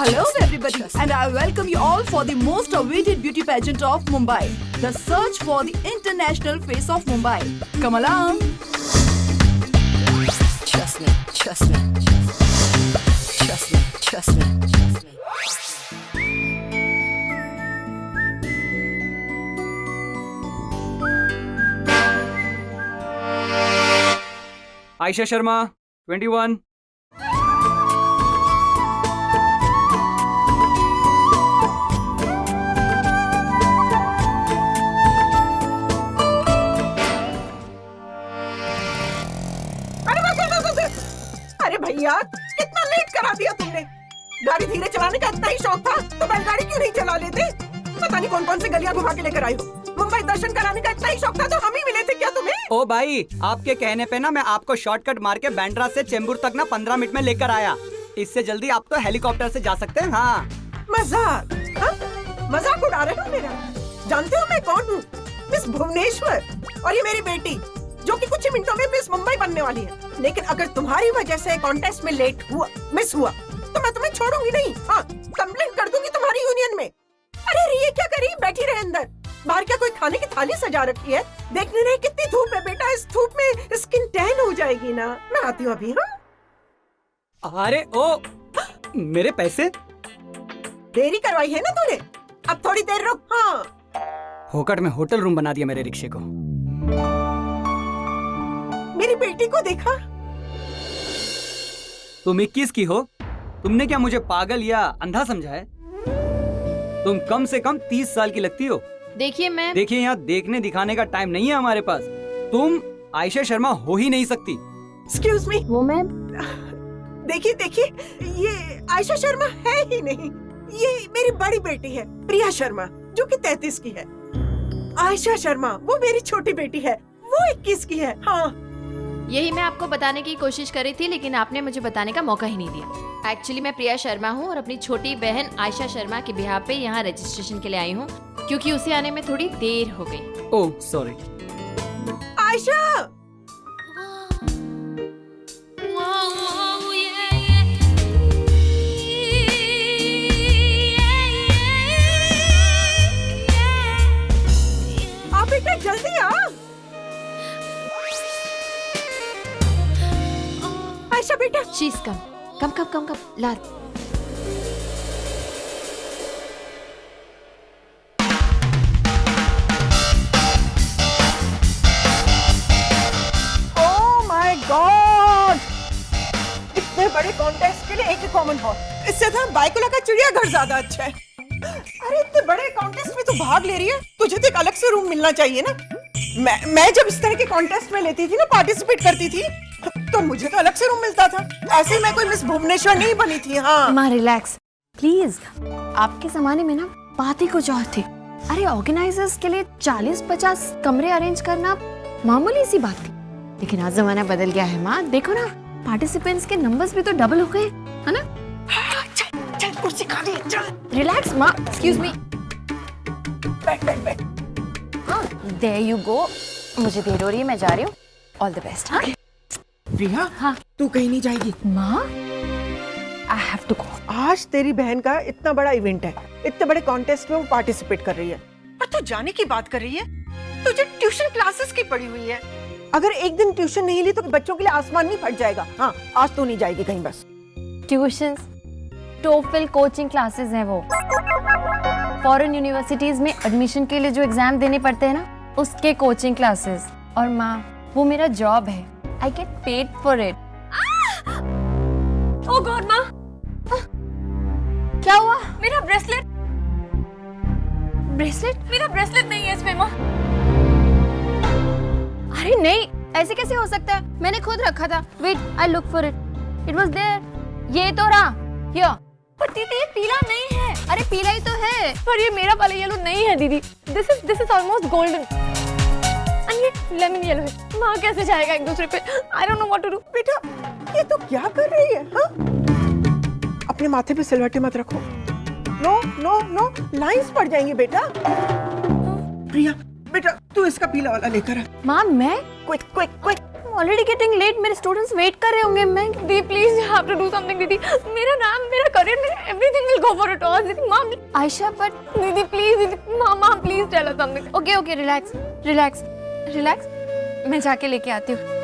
Hello everybody and I welcome you all for the most awaited beauty pageant of Mumbai. The search for the international face of Mumbai. Come along. Trust me, trust me, trust me, trust me, trust me. Ayesha Sharma 21। अरे भैया कितना late करा दिया तुमने। गाड़ी धीरे चलाने का इतना ही शौक था तो बैलगाड़ी क्यों नहीं चला लेते। पता नहीं कौन कौन से गलियां घुमा के लेकर आई हो। मुंबई दर्शन कराने का इतना ही शौक था तो हम ही मिले थे क्या तुम्हें। ओ भाई, आपके कहने पे ना मैं आपको शॉर्टकट मार के बैंड्रा से चेंबूर तक ना 15 मिनट में लेकर आया। इससे जल्दी आप तो हेलीकॉप्टर से जा सकते हैं। हाँ मजाक, हाँ? मजाक उड़ा रहे हो मेरा। जानते हो मैं कौन हूँ? मिस भुवनेश्वर और ये मेरी बेटी जो कि कुछ ही मिनटों में मिस मुंबई बनने वाली है। लेकिन अगर तुम्हारी वजह से कॉन्टेस्ट में लेट हुआ, मिस हुआ, तो मैं तुम्हें छोड़ूंगी नहीं। हाँ, कंप्लेंट कर दूंगी तुम्हारी यूनियन में। अरे ये क्या करी, बैठी रहे अंदर। बाहर क्या कोई खाने की थाली सजा रखी है? देखने रहे कितनी धूप है बेटा, इस धूप में स्किन टैन हो जाएगी ना। मैं आती हूँ अभी। हाँ अरे ओ मेरे पैसे देरी करवाई है ना तूने, अब थोड़ी देर रुक। हाँ होकट में होटल रूम बना दिया मेरे रिक्शे को। मेरी बेटी को देखा। तुम 21 की हो, तुमने क्या मुझे पागल या अंधा समझा है? तुम कम से कम 30 साल की लगती हो। देखिए यहाँ देखने दिखाने का टाइम नहीं है हमारे पास। तुम आयशा शर्मा हो ही नहीं सकती। Excuse me. वो मैम, देखिए देखिए, ये आयशा शर्मा है ही नहीं, ये मेरी बड़ी बेटी है प्रिया शर्मा जो कि 33 की है। आयशा शर्मा वो मेरी छोटी बेटी है, वो 21 की है। हाँ यही मैं आपको बताने की कोशिश कर रही थी लेकिन आपने मुझे बताने का मौका ही नहीं दिया। एक्चुअली मैं प्रिया शर्मा हूँ और अपनी छोटी बहन आयशा शर्मा के बिहार पे यहाँ रजिस्ट्रेशन के लिए आई हूँ क्योंकि उसे आने में थोड़ी देर हो गई। Oh sorry. आयशा, आप बेटा जल्दी आ। आयशा बेटा, शीज कम ला। ओह माय गॉड, इतने बड़े कॉन्टेस्ट के लिए एक ही कॉमन हॉल। इससे तो बाइकुला का चिड़ियाघर ज्यादा अच्छा है। अरे इतने बड़े कॉन्टेस्ट में तू भाग ले रही है, तुझे तो एक अलग से रूम मिलना चाहिए ना। मैं जब इस तरह के कॉन्टेस्ट में लेती थी ना, पार्टिसिपेट करती थी, तो मुझे तो अलग से रूम मिलता था। ऐसे ही मैं कोई मिस भुवनेश्वर नहीं बनी थी। हाँ माँ रिलैक्स प्लीज। आपके जमाने में ना बात ही कुछ और थी। अरे ऑर्गेनाइजर्स के लिए 40-50 कमरे अरेंज करना मामूली सी बात थी, लेकिन आज जमाना बदल गया है माँ। देखो ना, पार्टिसिपेंट्स के नंबर्स भी तो डबल हो गए, है ना। चल कुर्सी खाली है, चल। रिलैक्स माँ, एक्सक्यूज मी। बैठ बैठ बैठ। हाँ देयर यू गो। मुझे देर हो रही है, मैं जा रही हूँ। All the best. हाँ प्रिया, हाँ तू कहीं नहीं जाएगी। माँ, आई हैव टू गो। आज तेरी बहन का इतना बड़ा इवेंट है, इतने बड़े कॉन्टेस्ट में वो पार्टिसिपेट कर रही है और तू जाने की बात कर रही है। तुझे ट्यूशन क्लासेस की पड़ी हुई है। अगर एक दिन ट्यूशन नहीं ली तो बच्चों के लिए आसमान नहीं फट जाएगा। हाँ आज तू नहीं जाएगी कहीं बस। ट्यूशंस, टोफल कोचिंग क्लासेस हैं वो। फॉरेन यूनिवर्सिटीज में एडमिशन के लिए जो एग्जाम देने पड़ते हैं ना, उसके कोचिंग क्लासेस। और माँ, वो मेरा जॉब है। I get paid for it. Oh God माँ, क्या हुआ? मेरा ब्रेसलेट मेरा ब्रेसलेट नहीं है इसमें माँ। अरे नहीं, ऐसे कैसे हो सकता है? मैंने खुद रखा था। Wait, I look for it. It was there. ये तो रहा। हियर। पर दीदी ये पीला नहीं है। अरे पीला ही तो है, पर ये मेरा वाला येलो नहीं है दीदी। This is almost golden and ये लेमन येलो है। माँ कैसे जाएगा एक दूसरे पे? I don't know what to do. बेटा ये तो क्या कर रही है? हाँ? अपने माथे पे सिलवटें मत रखो। नो नो नो, लाइंस पड़ जाएंगी बेटा। प्रिया बेटा, तू इसका पीला वाला लेकर आ। माँ मैं? Quick quick quick. Already getting late, मेरे स्टूडेंट्स वेट कर रहे होंगे। मैं दीदी please you have to do something दीदी, मेरा नाम, मेरा करियर, मेरा everything will go for a toss दीदी। मॉम आयशा बट दीदी प्लीज, दीदी मामा please tell us something. Okay okay relax relax relax, मैं जाके लेके आती हूँ।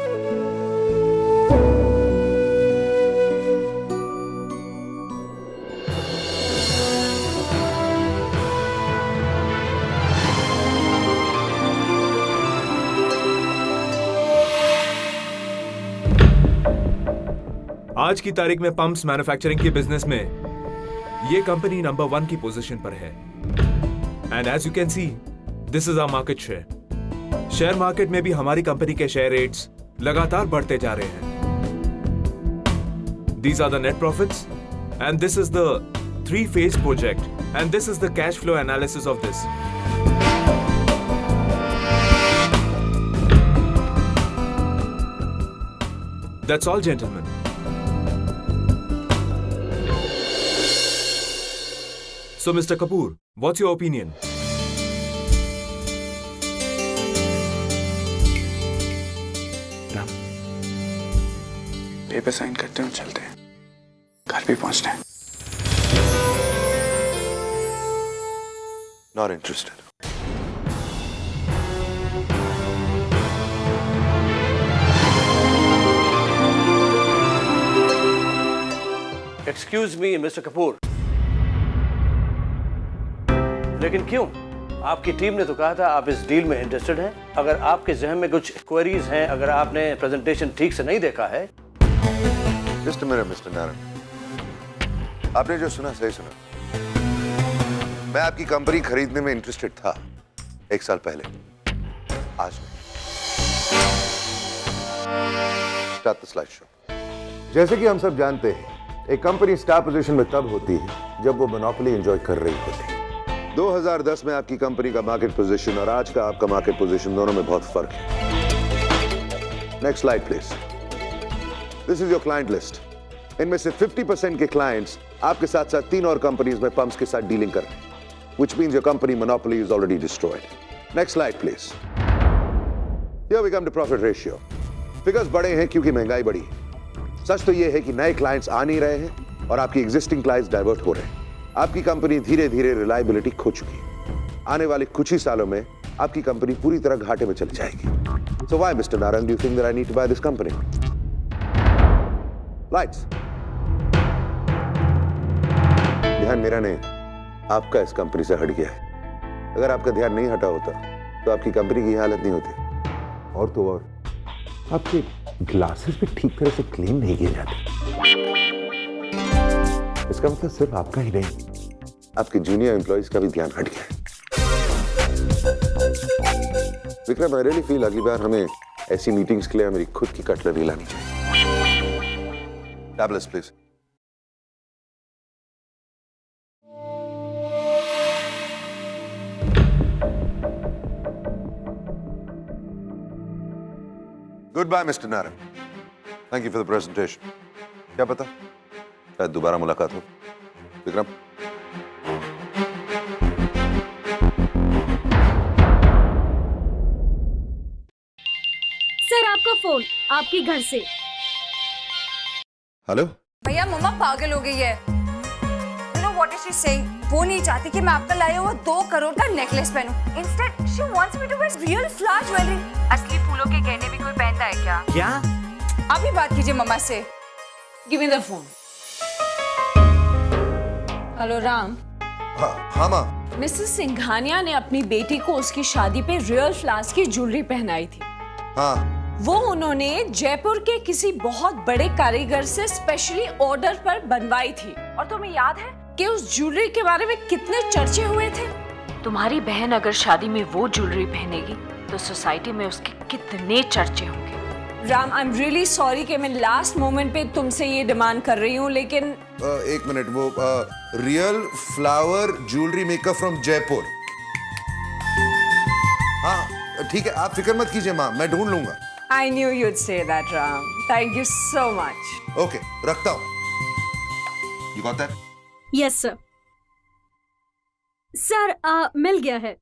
आज की तारीख में पंप्स मैन्युफैक्चरिंग के बिजनेस में ये कंपनी नंबर 1 की पोजीशन पर है। And as you can see this is our market share. Share market में भी हमारी कंपनी के शेयर रेट्स लगातार बढ़ते जा रहे हैं। These are the net profits and this is the 3-phase project and this is the cash flow analysis of this. That's all, gentlemen. So, Mr. Kapoor, what's your opinion? पे sign करते हैं, चलते हैं, घर भी पहुंचना है। Not interested. Excuse me mister Kapoor, लेकिन क्यों? आपकी टीम ने तो कहा था आप इस डील में इंटरेस्टेड हैं। अगर आपके जहन में कुछ क्वेरीज हैं, अगर आपने प्रेजेंटेशन ठीक से नहीं देखा है। Just a minute, Mr. Narayan, आपने जो सुना सही सुना। मैं आपकी कंपनी खरीदने में इंटरेस्टेड था 1 साल पहले, आज नहीं। Start the slideshow. जैसे कि हम सब जानते हैं, एक कंपनी स्टार पोजीशन में तब होती है जब वो मोनोपोली एंजॉय कर रही होती है। 2010 में आपकी कंपनी का मार्केट पोजीशन और आज का आपका मार्केट पोजीशन दोनों में बहुत फर्क है। Next slide please. This is your client list. इनमें से 50% के क्लाइंट्स आपके साथ साथ 3 और कंपनीज में पंप्स के साथ डीलिंग कर रहे हैं, which means your company monopoly is already destroyed. Next slide please. Here we come to profit ratio. Figures बड़े हैं क्योंकि महंगाई बढ़ी है। सच तो यह है कि नए क्लाइंट्स आ नहीं रहे हैं और आपकी एग्जिस्टिंग क्लाइंट्स डाइवर्ट हो रहे हैं। आपकी कंपनी धीरे धीरे रिलायबिलिटी खो चुकी है। आने वाले कुछ ही सालों में आपकी कंपनी पूरी तरह घाटे में चली जाएगी। So why, Mr. Narayan, do you think that I need to buy this company? Lights. ध्यान मेरा नहीं, आपका इस कंपनी से हट गया है। अगर आपका ध्यान नहीं हटा होता तो आपकी कंपनी की हालत नहीं होती। और तो और आपके ग्लासेस भी ठीक तरह से क्लीन नहीं किए जाते। इसका मतलब सिर्फ आपका ही नहीं, आपके जूनियर एम्प्लॉइज का भी ध्यान हट गया है। विक्रम, आई रियली फील अगली बार हमें ऐसी मीटिंग्स के लिए मेरी खुद की कटलरी लानी चाहिए। Tablets please. Goodbye, Mr. Narayan. Thank you for the presentation. क्या पता, शायद दोबारा मुलाकात हो। विक्रम। सर, आपका फोन आपके घर से। हेलो भैया, मम्मा पागल हो गई है। You know what is she saying? वो नहीं चाहती कि मैं आपका लाया हुआ 2 करोड़ का necklace पहनूं। Instead, she wants me to wear real flower jewelry. असली फूलों के गहने भी कोई पहनता है क्या? क्या? अभी बात कीजिए मम्मा से। Give me the phone. Hello Ram. हाँ माँ। मिसेस सिंघानिया ने अपनी बेटी को उसकी शादी पे रियल फ्लावर्स की ज्वेलरी पहनाई थी। हाँ। वो उन्होंने जयपुर के किसी बहुत बड़े कारीगर से स्पेशली ऑर्डर पर बनवाई थी। और तुम्हें याद है कि उस ज्वेलरी के बारे में कितने चर्चे हुए थे? तुम्हारी बहन अगर शादी में वो ज्वेलरी पहनेगी तो सोसाइटी में उसके कितने चर्चे होंगे। Ram, I am really sorry कि मैं लास्ट मोमेंट पे तुमसे ये डिमांड कर रही हूँ, लेकिन एक मिनट, वो real flower jewellery maker from Jaipur. हाँ ठीक है, आप फिक्र मत कीजिए माँ, मैं ढूंढ लूंगा। I knew you'd say that Ram. Thank you so much. Okay, रखता हूँ। You got that? Yes sir. Sir, मिल गया है।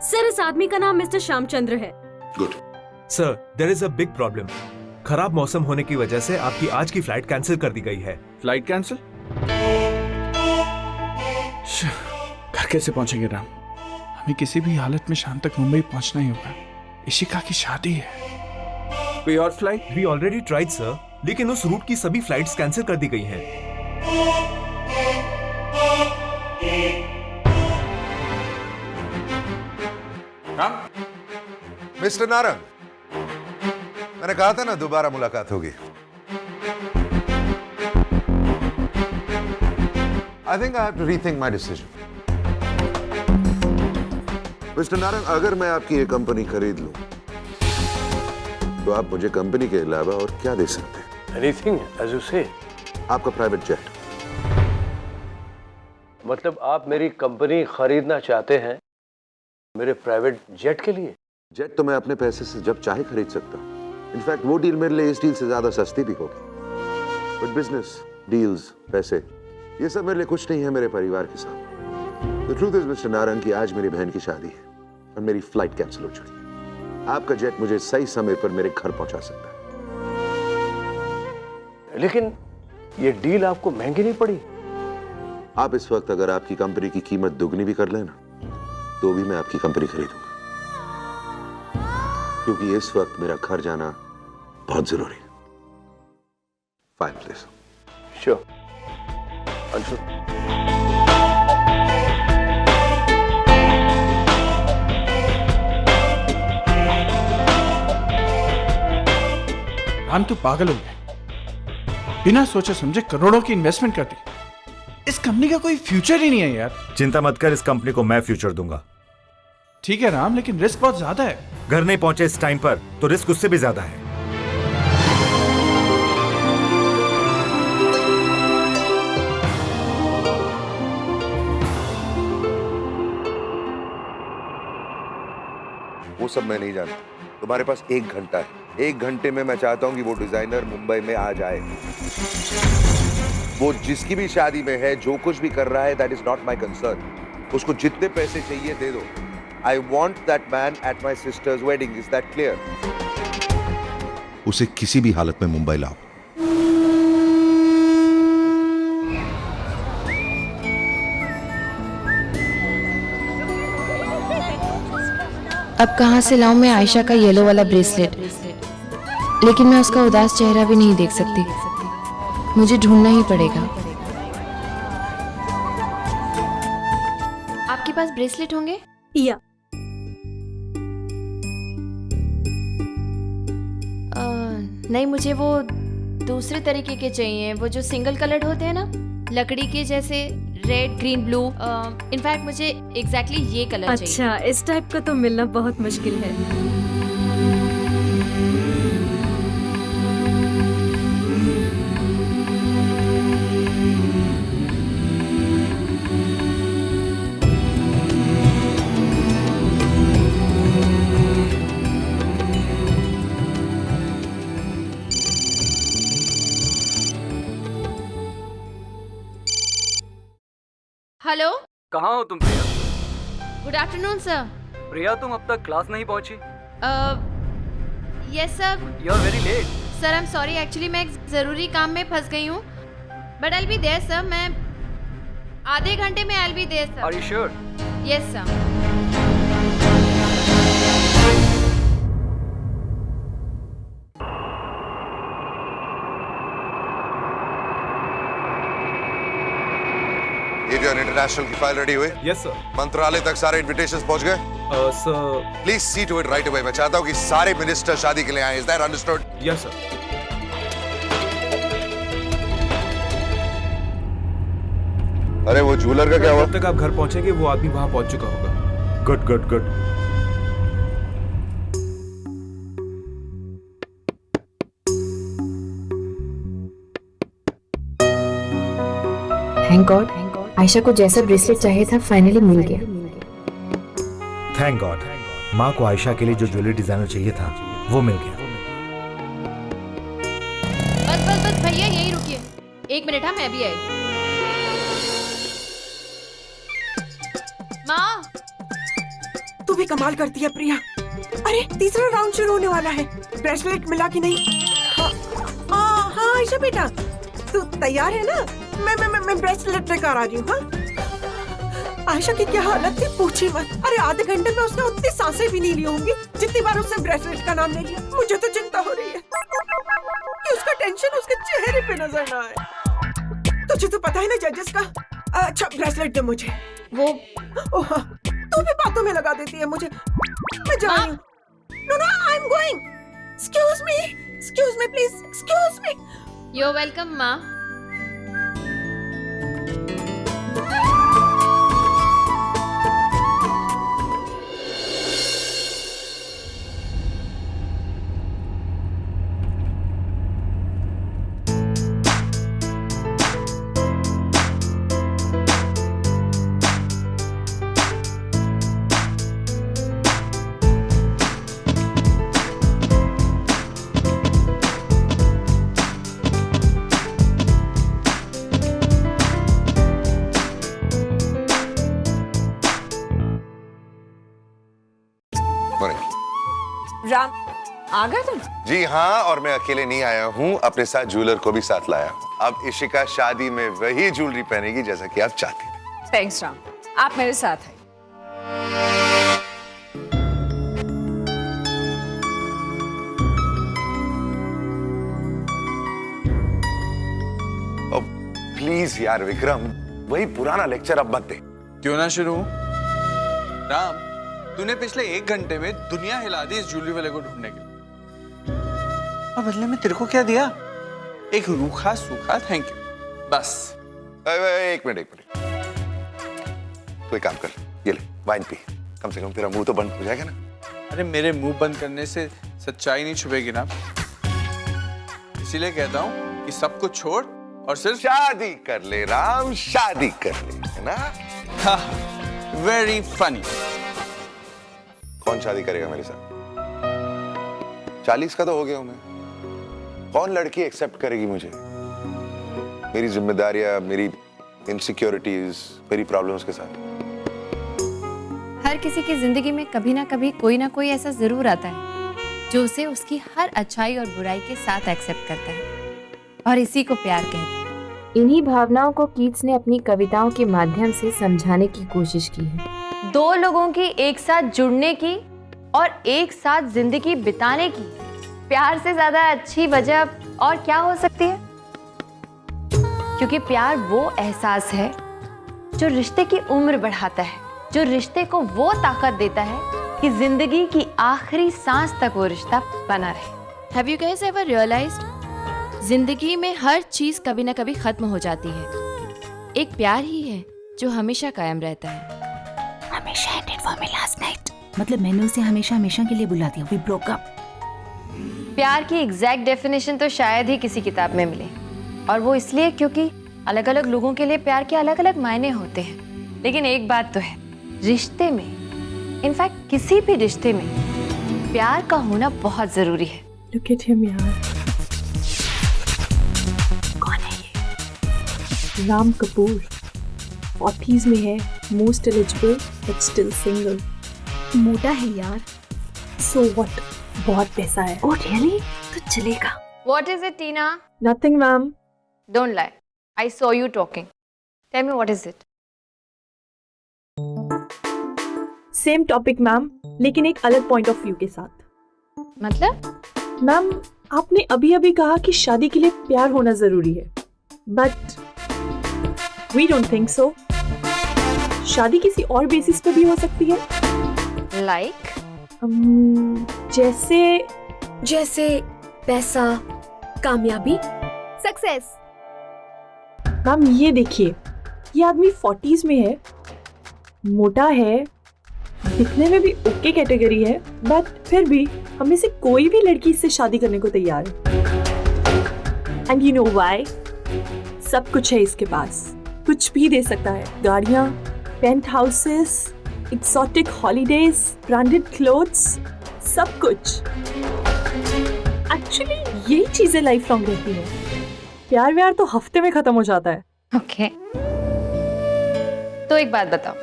सर, इस आदमी का नाम मिस्टर श्यामचंद्र है। Good. Sir, there is a big problem. खराब मौसम होने की वजह से आपकी आज की फ्लाइट कैंसिल कर दी गई है। Flight cancel? घर कैसे पहुंचेंगे राम? हमें किसी भी हालत में शाम तक मुंबई पहुंचना ही होगा। इशिका की शादी है। कोई और flight? We already tried sir, लेकिन उस रूट की सभी फ्लाइट्स कैंसिल कर दी गई हैं। राम? मिस्टर नारंग, मैंने कहा था ना दोबारा मुलाकात होगी। I think I have to rethink my decision. Mister Narang, अगर मैं आपकी ये कंपनी खरीद लूं, तो आप मुझे कंपनी के अलावा और क्या दे सकते हैं? एनीथिंग एज यू से। आपका प्राइवेट जेट। मतलब आप मेरी कंपनी खरीदना चाहते हैं मेरे प्राइवेट जेट के लिए? जेट तो मैं अपने पैसे से जब चाहे खरीद सकता हूं। इनफैक्ट वो डील मेरे लिए इस डील से ज्यादा सस्ती भी होगी। बट बिजनेस डील्स, पैसे, ये सब मेरे लिए कुछ नहीं है मेरे परिवार के सामने। The truth is, mister Narang, कि आज मेरी बहन की शादी है और मेरी फ्लाइट कैंसिल हो चुकी है। आपका जेट मुझे सही समय पर मेरे घर पहुंचा सकता है। लेकिन ये डील आपको महंगी नहीं पड़ी? आप इस वक्त अगर आपकी कंपनी की कीमत दुगनी भी कर लेना, तो भी मैं आपकी कंपनी खरीदूंगा, क्योंकि इस वक्त मेरा घर जाना बहुत जरूरी है। Fine please. Sure Anshu. Ram, तू पागल हो गया। बिना सोचे समझे करोड़ों की इन्वेस्टमेंट कर दी। इस कंपनी का कोई फ्यूचर ही नहीं है यार। चिंता मत कर, इस कंपनी को मैं फ्यूचर दूंगा। ठीक है राम, लेकिन रिस्क बहुत ज्यादा है। घर नहीं पहुंचे इस टाइम पर तो रिस्क उससे भी ज्यादा है। वो सब मैं नहीं जानता। तुम्हारे पास 1 घंटा है। 1 घंटे में मैं चाहता हूं कि वो डिजाइनर मुंबई में आ जाए। वो जिसकी भी शादी में है, जो कुछ भी कर रहा है, that is not my concern. उसको जितने पैसे चाहिए दे दो। I want that man at my sisters wedding. Is that clear? उसे किसी भी हालत में मुंबई लाओ। अब कहाँ से लाऊं मैं आयशा का येलो वाला ब्रेसलेट? लेकिन मैं उसका उदास चेहरा भी नहीं देख सकती। मुझे ढूंढना ही पड़ेगा। आपके पास ब्रेसलेट होंगे? या नहीं, मुझे वो दूसरे तरीके के चाहिए, वो जो सिंगल कलर्ड होते हैं ना, लकड़ी के जैसे, रेड, ग्रीन, ब्लू। इनफैक्ट मुझे एग्जैक्टली ये कलर चाहिए। अच्छा, इस टाइप का तो मिलना बहुत मुश्किल है। हेलो, कहाँ हो तुम Priya? Good afternoon sir. Priya, तुम अब तक क्लास नहीं पहुंची? Yes sir. You are very late. Sir, I am sorry, actually मैं एक जरूरी काम में फंस गई हूँ। But I will be there sir. मैं आधे घंटे में I will be there sir. Are you sure? Yes sir. Avion international की फाइल रेडी हुई? Yes sir. मंत्रालय तक सारे इनविटेशंस पहुंच गए? Sir. Please see to it right away. मैं चाहता हूं कि सारे मिनिस्टर शादी के लिए आए। Is that understood? Yes sir. अरे वो जूलर का क्या हुआ? जब तक आप घर पहुंचेंगे वो आदमी वहां पहुंच चुका होगा। Good good good. Thank God, Ayesha को जैसा ब्रेसलेट चाहिए था फाइनली मिल गया। Thank God. माँ को आयशा के लिए जो ज्वेलरी डिजाइनर चाहिए था वो मिल गया। बस बस बस भैया, यही रुकिए 1 मिनट। हाँ, मैं भी आई। माँ, तू भी कमाल करती है प्रिया। अरे तीसरा राउंड शुरू होने वाला है। ब्रेसलेट मिला कि नहीं? हाँ आयशा बेटा, तू तैयार है ना? मैं ब्रेसलेट लेकर आ रही हूँ। हाँ आयशा की क्या हालत थी, पूछी मत। अरे आधे घंटे में उसने उतनी सांसें भी नहीं ली होंगी जितनी बार उसने ब्रेसलेट का नाम ले लिया। मुझे तो चिंता हो रही है कि उसका टेंशन उसके चेहरे पे नजर ना आए। तुझे तो पता है ना जजेस का। अच्छा ब्रेसलेट दे मुझे। वो ओह तू भी बातों में लगा देती है मुझे। मैं जा रही हूँ। No I am going. Excuse me please, excuse me. You are welcome माँ। राम आ गए तुम? जी हाँ, और मैं अकेले नहीं आया हूँ, अपने साथ ज्वेलर को भी साथ लाया हूँ। अब इशिका शादी में वही ज्वेलरी पहनेगी जैसा कि आप चाहती थी। थैंक्स राम, आप मेरे साथ हैं। प्लीज यार विक्रम, वही पुराना लेक्चर अब मत दे। क्यों ना शुरू हूं? राम, तूने पिछले 1 घंटे में दुनिया हिला दी इस ज्वेलरी वाले को ढूंढने के लिए, और बदले में तेरे को क्या दिया? एक रूखा सूखा थैंक यू, बस। एक मिनट। तो एक काम कर, ये ले वाइन पी, कम से कम तेरा मुंह तो बंद हो जाएगा ना। अरे मेरे मुंह बंद करने से सच्चाई नहीं छुपेगी ना, इसीलिए कहता हूँ कि सब कुछ छोड़ और सिर्फ शादी कर ले राम, शादी कर ले, है ना? Very funny. कौन शादी करेगा मेरे साथ? 40 का तो हो गया हूं मैं। कौन लड़की एक्सेप्ट करेगी मुझे? मेरी जिम्मेदारियां, मेरी इनसिक्योरिटीज, मेरी प्रॉब्लम्स के साथ। हर किसी की जिंदगी में कभी ना कभी कोई ना कोई ऐसा जरूर आता है जो उसे उसकी हर अच्छाई और बुराई के साथ एक्सेप्ट करता है, और इसी को प्यार कहते हैं। इन्हीं भावनाओं को कीट्स ने अपनी कविताओं के माध्यम से समझाने की कोशिश की है। दो लोगों की एक साथ जुड़ने की और एक साथ जिंदगी बिताने की प्यार से ज्यादा अच्छी वजह और क्या हो सकती है? क्योंकि प्यार वो एहसास है जो रिश्ते की उम्र बढ़ाता है, जो रिश्ते को वो ताकत देता है कि जिंदगी की आखिरी सांस तक वो रिश्ता बना रहे। Have you guys ever realized, जिंदगी में हर चीज कभी ना कभी खत्म हो जाती है, एक प्यार ही है जो हमेशा कायम रहता है। हमेशा ended for me last night. मतलब मैंने उसे हमेशा हमेशा के लिए बुला दिया। We broke up. प्यार की एग्जैक्ट डेफिनेशन तो शायद ही किसी किताब में मिले, और वो इसलिए क्योंकि अलग अलग लोगों के लिए प्यार के अलग अलग मायने होते हैं। लेकिन एक बात तो है, रिश्ते में, इनफैक्ट किसी भी रिश्ते में प्यार का होना बहुत जरूरी है। Look at him यार। कौन है ये? राम कपूर, 40s में है, most eligible but still single. मोटा है यार। So what? बहुत पैसा है। Oh really? तो चलेगा। What is it, Tina? Nothing, ma'am. Don't lie. I saw you talking. Tell me what is it? Same topic ma'am, लेकिन एक अलग पॉइंट ऑफ व्यू के साथ। मतलब? मैम, आपने अभी अभी कहा कि शादी के लिए प्यार होना जरूरी है, but we don't think so. शादी किसी और बेसिस पे भी हो सकती है। Like? जैसे पैसा, कामयाबी, सक्सेस। मैम ये देखिए, ये आदमी 40s में है, मोटा है, दिखने में भी ओके कैटेगरी है, बट फिर भी हमें से कोई भी लड़की इससे शादी करने को तैयार है। And you know why? सब कुछ है इसके पास, कुछ भी दे सकता है। गाड़ियाँ, penthouses, exotic holidays, branded clothes, सब कुछ। एक्चुअली यही चीजें लाइफ लॉन्ग रहती हैं। प्यार व्यार तो हफ्ते में खत्म हो जाता है। ओके। तो एक बात बताओ,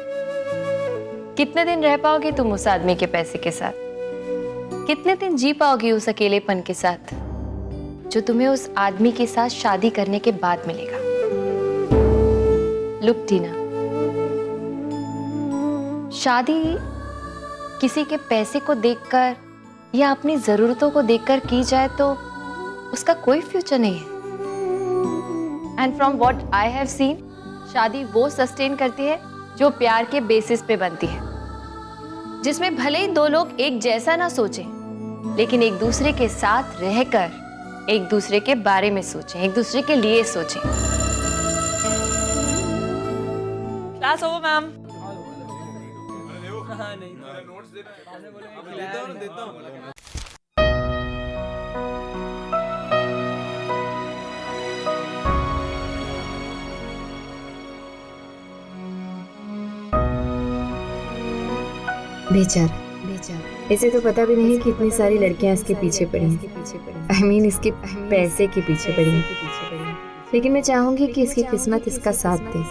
कितने दिन रह पाओगे तुम उस आदमी के पैसे के साथ? कितने दिन जी पाओगी उस अकेलेपन के साथ जो तुम्हें उस आदमी के साथ शादी करने के बाद मिलेगा? लुक टीना, शादी किसी के पैसे को देखकर या अपनी जरूरतों को देखकर की जाए तो उसका कोई फ्यूचर नहीं है। And from what I have seen, शादी वो सस्टेन करती है जो प्यार के बेसिस पे बनती है, जिसमें भले ही दो लोग एक जैसा ना सोचें लेकिन एक दूसरे के साथ रहकर एक दूसरे के बारे में सोचें, एक दूसरे के लिए सोचें। Class over ma'am. बेचारा, इसे तो पता भी नहीं कि इतनी सारी लड़कियां इसके पीछे पड़ी हैं। I mean, इसके पैसे के पीछे पड़ी हैं। लेकिन मैं चाहूंगी कि इसकी किस्मत इसका साथ दे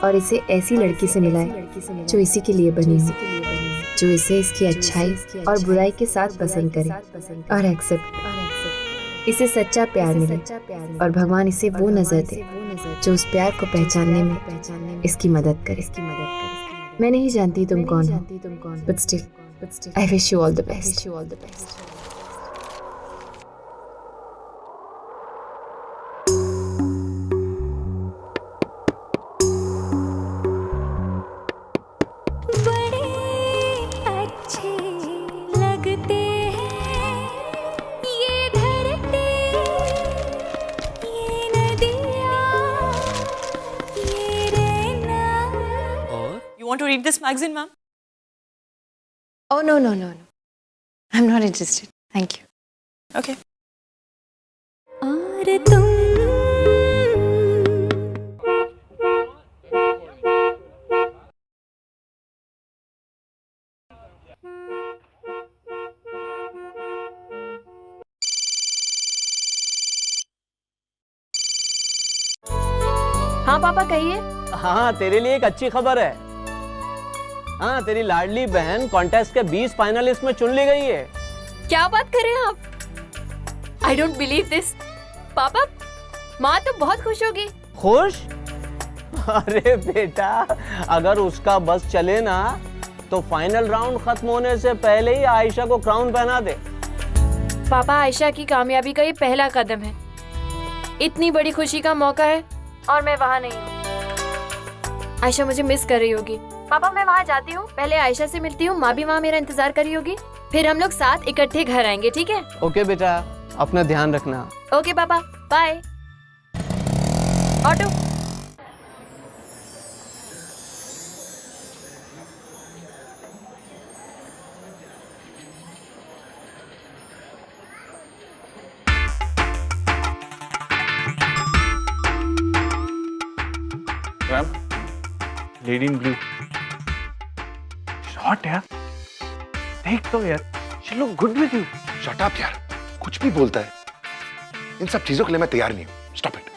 और इसे ऐसी लड़की से मिलाए जो इसी के लिए बनी हो, जो इसे इसकी अच्छाई और बुराई के साथ पसंद करे और एक्सेप्ट। इसे सच्चा प्यार मिले और भगवान इसे वो नजर दे जो उस प्यार को पहचानने में इसकी मदद करे। मैं नहीं जानती तुम कौन हो, but still, I wish you all the best. You want to read this magazine, ma'am? Oh no. I'm not interested. Thank you. Okay. और तुम हाँ पापा कहिए। हाँ, तेरे लिए एक अच्छी खबर है। हाँ, तेरी लाडली बहन कॉन्टेस्ट के 20 फाइनलिस्ट में चुन ली गई है। क्या बात कर रहे हैं आप? I don't believe this. पापा, माँ तो बहुत खुश होगी। खुश? अरे बेटा, अगर उसका बस चले ना तो फाइनल राउंड खत्म होने से पहले ही आयशा को क्राउन पहना दे। पापा, आयशा की कामयाबी का ये पहला कदम है। इतनी बड़ी खुशी का मौका है और मैं वहाँ नहीं हूँ। आयशा मुझे मिस कर रही होगी। पापा, मैं वहाँ जाती हूँ, पहले आयशा से मिलती हूँ, माँ भी वहाँ मेरा इंतजार कर रही होगी, फिर हम लोग साथ इकट्ठे घर आएंगे, ठीक है? ओके बेटा, अपना ध्यान रखना। ओके पापा, bye. Auto. Ma'am, lady in blue shot यार, देख तो यार, she look good with you. Shut up यार, कुछ भी बोलता है। इन सब चीजों के लिए मैं तैयार नहीं हूँ। Stop it.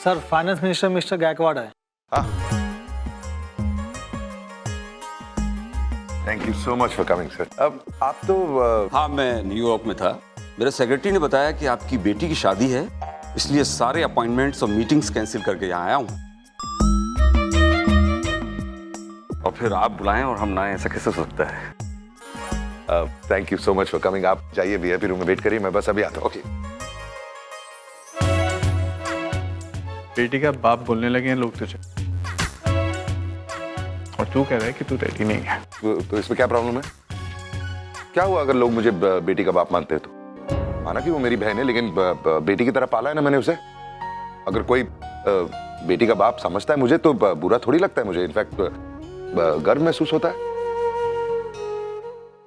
Sir, finance minister mister Gaikwad है। हाँ, thank you so much for coming sir. अब आप तो हाँ, मैं न्यूयॉर्क में था। मेरे सेक्रेटरी ने बताया कि आपकी बेटी की शादी है, इसलिए सारे अपॉइंटमेंट्स और मीटिंग्स कैंसिल करके यहाँ आया हूँ। और फिर आप बुलाएं और हम ना आए, ऐसा कैसे हो सकता है? Thank you so much for coming. आप जाइए वीआईपी रूम में वेट करिए, मैं बस अभी आता हूँ। ओके। बेटी का बाप बोलने लगे हैं लोग तुझे, और तू कह रहा है कि तू रेडी नहीं है। तो इसमें क्या प्रॉब्लम है? क्या हुआ अगर लोग मुझे बेटी का बाप मानते हैं तो? माना कि वो मेरी बहन है, लेकिन बेटी की तरह पाला है ना मैंने उसे। अगर कोई बेटी का बाप समझता है मुझे तो बुरा थोड़ी लगता है मुझे। इनफैक्ट गर्व महसूस होता है।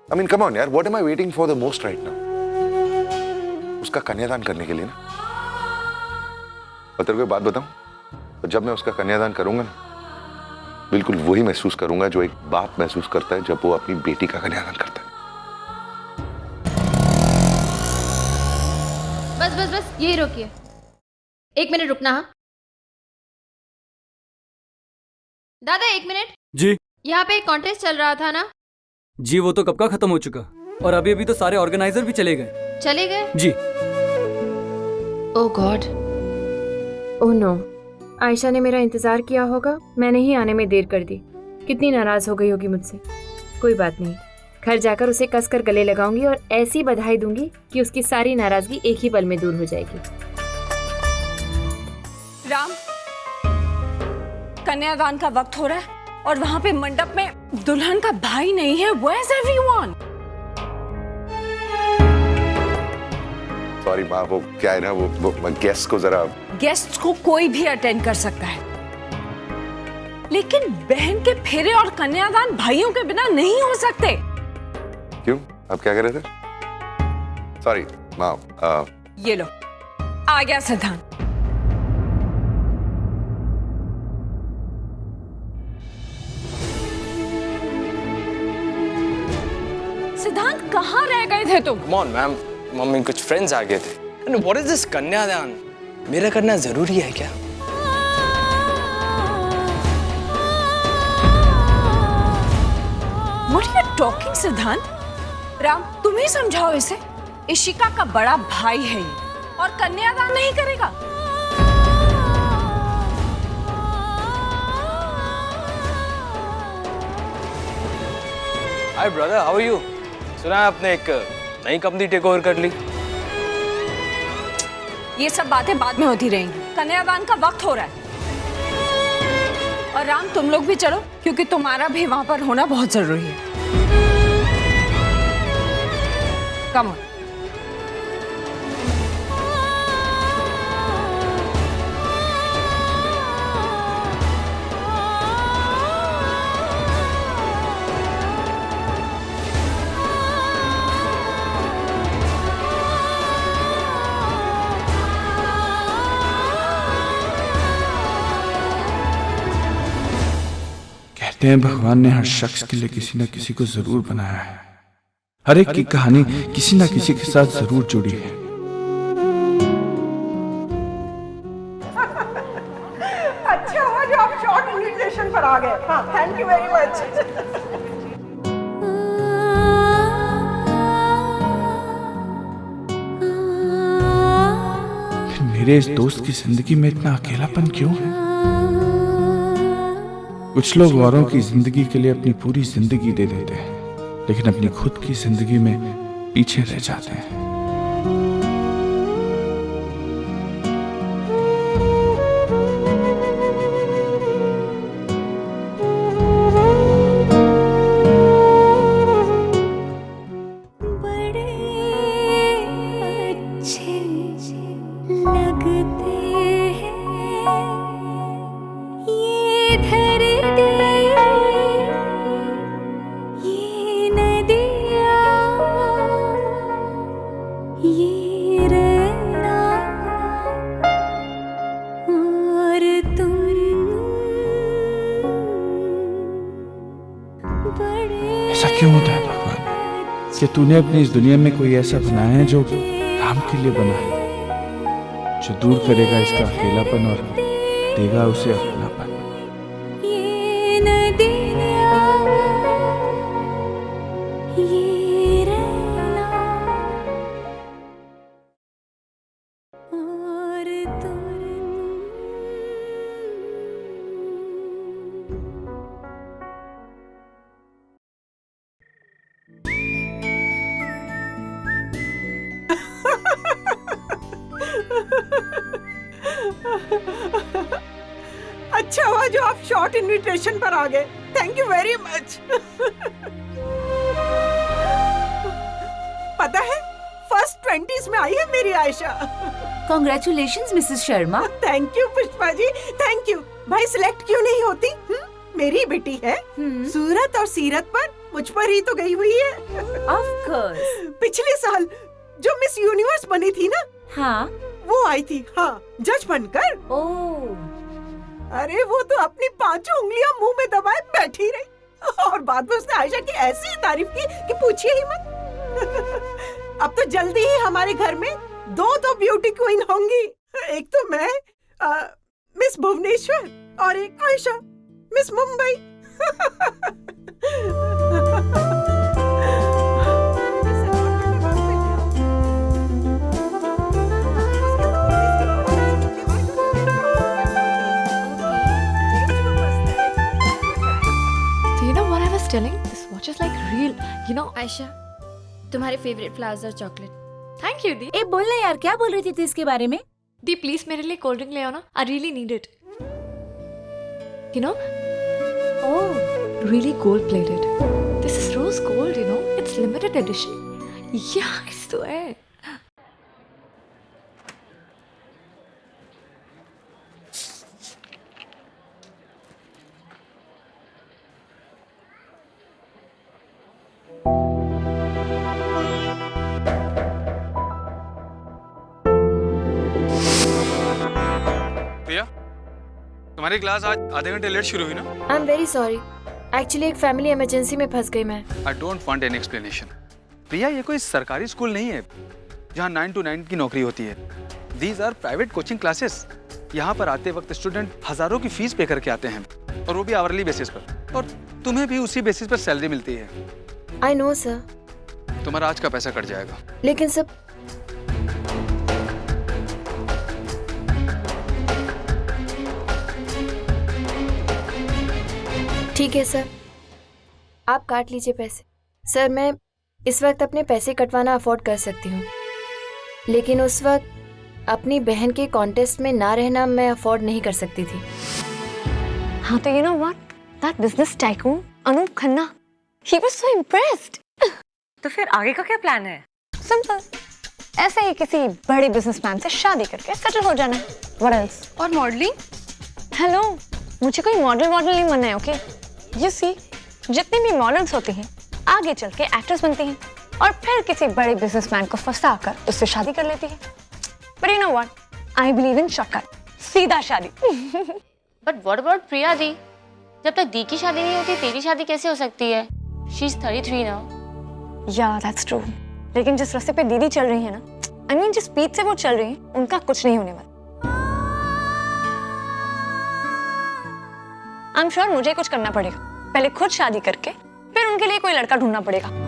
I mean, come on यार, what am I waiting for the most right now? उसका कन्यादान करने के लिए ना। और तेरे को एक बात बताऊं, जब मैं उसका कन्यादान करूंगा ना, बिल्कुल वही महसूस करूंगा जो एक बाप महसूस करता है जब वो अपनी बेटी का कन्यादान करता है। बस यही रोकिए। 1 मिनट रुकना। हाँ दादा, 1 मिनट। जी। यहाँ पे एक कॉन्टेस्ट चल रहा था ना? जी, वो तो कब का खत्म हो चुका। और अभी अभी तो सारे ऑर्गेनाइजर भी चले गए। चले गए? जी। ओह गॉड। ओह नो, आयशा ने मेरा इंतजार किया होगा, मैंने ही आने में देर कर दी। कितनी नाराज हो गई होगी मुझसे। कोई बात नहीं, घर जाकर उसे कसकर गले लगाऊंगी और ऐसी बधाई दूंगी कि उसकी सारी नाराजगी एक ही पल में दूर हो जाएगी। राम, कन्यादान का वक्त हो रहा है और वहां पे मंडप में दुल्हन का भाई नहीं है। Where is everyone? सॉरी माँ, वो क्या है ना, वो गेस्ट को जरा। गेस्ट को कोई भी अटेंड कर सकता है, लेकिन बहन के फेरे और कन्यादान भाइयों के बिना नहीं हो सकते। क्यों? आप क्या कर रहे थे? सॉरी माँ। ये लो, आ गया सिद्धांत। सिद्धांत, कहाँ रह गए थे तुम? Come on, मैम, मम्मी कुछ फ्रेंड्स आ गए थे। And what is this कन्यादान? मेरा करना जरूरी है क्या? What are you talking, सिद्धांत? राम, तुम ही समझाओ इसे। इशिका का बड़ा भाई है ये और कन्यादान नहीं करेगा। Hi brother, how are you? सुना है आपने एक नई कंपनी टेक ओवर कर ली। ये सब बातें बाद में होती रहेंगी, कन्यादान का वक्त हो रहा है। और राम, तुम लोग भी चलो, क्योंकि तुम्हारा भी वहां पर होना बहुत जरूरी है। Come on. कहते हैं भगवान ने हर शख्स के लिए किसी न किसी को जरूर बनाया है। हर एक की कहानी किसी न किसी के साथ जरूर जुड़ी है। अच्छा हुआ जो आप शॉर्ट इन्विटेशन पर आ गए। हाँ, थैंक यू वेरी मच। मेरे इस दोस्त की जिंदगी में इतना अकेलापन क्यों है? कुछ लोग औरों की जिंदगी के लिए अपनी पूरी जिंदगी दे देते हैं, लेकिन अपनी खुद की जिंदगी में पीछे रह जाते हैं। ऐसा क्यों होता है भगवान कि तूने अपनी इस दुनिया में कोई ऐसा बनाया है जो राम के लिए बना है, जो दूर करेगा इसका अकेलापन और देगा उसे अपनापन। अच्छा हुआ जो आप शॉर्ट इन्विटेशन पर आ गए। Thank you very much. पता है, फर्स्ट 20s में आई है मेरी Ayesha. Congratulations, Mrs Sharma. Thank you Pushpa ji, thank you. भाई सिलेक्ट क्यों नहीं होती? मेरी बेटी है, सूरत और सीरत पर मुझ पर ही तो गई हुई है। Of course। पिछले साल जो मिस यूनिवर्स बनी थी ना, हाँ, वो आई थी। हाँ, जज बनकर। ओह, अरे वो तो अपनी 5 उंगलियां मुंह में दबाए बैठी रही और बाद में उसने आयशा की ऐसी तारीफ की कि पूछिए ही मत। अब तो जल्दी ही हमारे घर में 2 ब्यूटी क्वीन होंगी। एक तो मैं, मिस भुवनेश्वर, और एक Ayesha, miss Mumbai. real, you know. Ayesha, तुम्हारे फेवरेट फ्लावर्स और चॉकलेट। Thank you, दी। ए बोलना यार, क्या बोल रही थी तू इसके बारे में? दी प्लीज मेरे लिए कोल्ड ड्रिंक ले आओ ना। I really need it. You know? Oh, really gold plated. This is rose gold, you know. It's limited edition. Yeah, I swear. प्रिया, तुम्हारी क्लास आज आधे घंटे लेट शुरू हुई ना? I am very sorry, actually एक फैमिली इमरजेंसी में फंस गई मैं। I don't want any explanation. Priya, ये कोई सरकारी स्कूल नहीं है जहाँ 9 to 9 की नौकरी होती है। These are private coaching classes. यहाँ पर आते वक्त स्टूडेंट हजारों की फीस पे करके आते हैं, और वो भी आवरली बेसिस पर, और तुम्हें भी उसी बेसिस पर सैलरी मिलती है। I know sir. तुम्हारा आज का पैसा कट जाएगा। लेकिन सब ठीक है सर, आप काट लीजिए पैसे। सर, मैं इस वक्त अपने पैसे कटवाना अफोर्ड कर सकती हूँ, लेकिन उस वक्त अपनी बहन के कॉन्टेस्ट में ना रहना मैं अफोर्ड नहीं कर सकती थी। हाँ तो you know what, that business tycoon Anoop Khanna, he was so impressed. तो फिर आगे का क्या प्लान है? सिंपल, ऐसे ही किसी बड़े बिजनेसमैन से शादी करके सेटल हो जाना। What else? और मॉडलिंग? हेलो, मुझे कोई मॉडल नहीं बनना है, ओके? यू सी, जितनी भी मॉडल्स होती हैं आगे चल के एक्ट्रेस बनती हैं, और फिर किसी बड़े बिजनेसमैन को फंसाकर उससे शादी कर लेती है। But you know what, I believe in shortcut, सीधा शादी। बट व्हाट अबाउट प्रिया दी? जब तक दी की शादी नहीं होती तेरी शादी कैसे हो सकती है? She is 33 now. या दैट्स ट्रू, लेकिन जिस रास्ते पे दीदी चल रही है ना, आई मीन जिस स्पीड से वो चल रही है, उनका कुछ नहीं होने वाला। आई एम श्योर मुझे कुछ करना पड़ेगा, पहले खुद शादी करके फिर उनके लिए कोई लड़का ढूंढना पड़ेगा।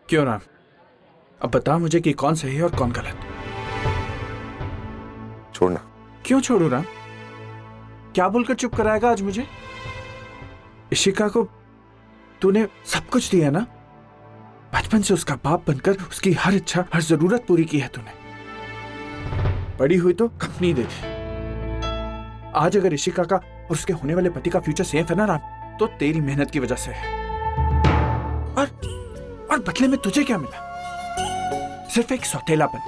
क्यों राम, अब बता मुझे कि कौन सही है और कौन गलत। छोड़ना। क्यों छोड़ू राम? क्या बोलकर चुप कराएगा आज मुझे? इशिका को तूने सब कुछ दिया ना, बचपन से उसका बाप बनकर उसकी हर इच्छा हर जरूरत पूरी की है तूने। बड़ी हुई तो कंपनी दे दी। आज अगर इशिका का और उसके होने वाले पति का फ्यूचर सेफ है ना राम, तो तेरी मेहनत की वजह से है। और बदले में तुझे क्या मिला? सिर्फ एक सौतेलापन।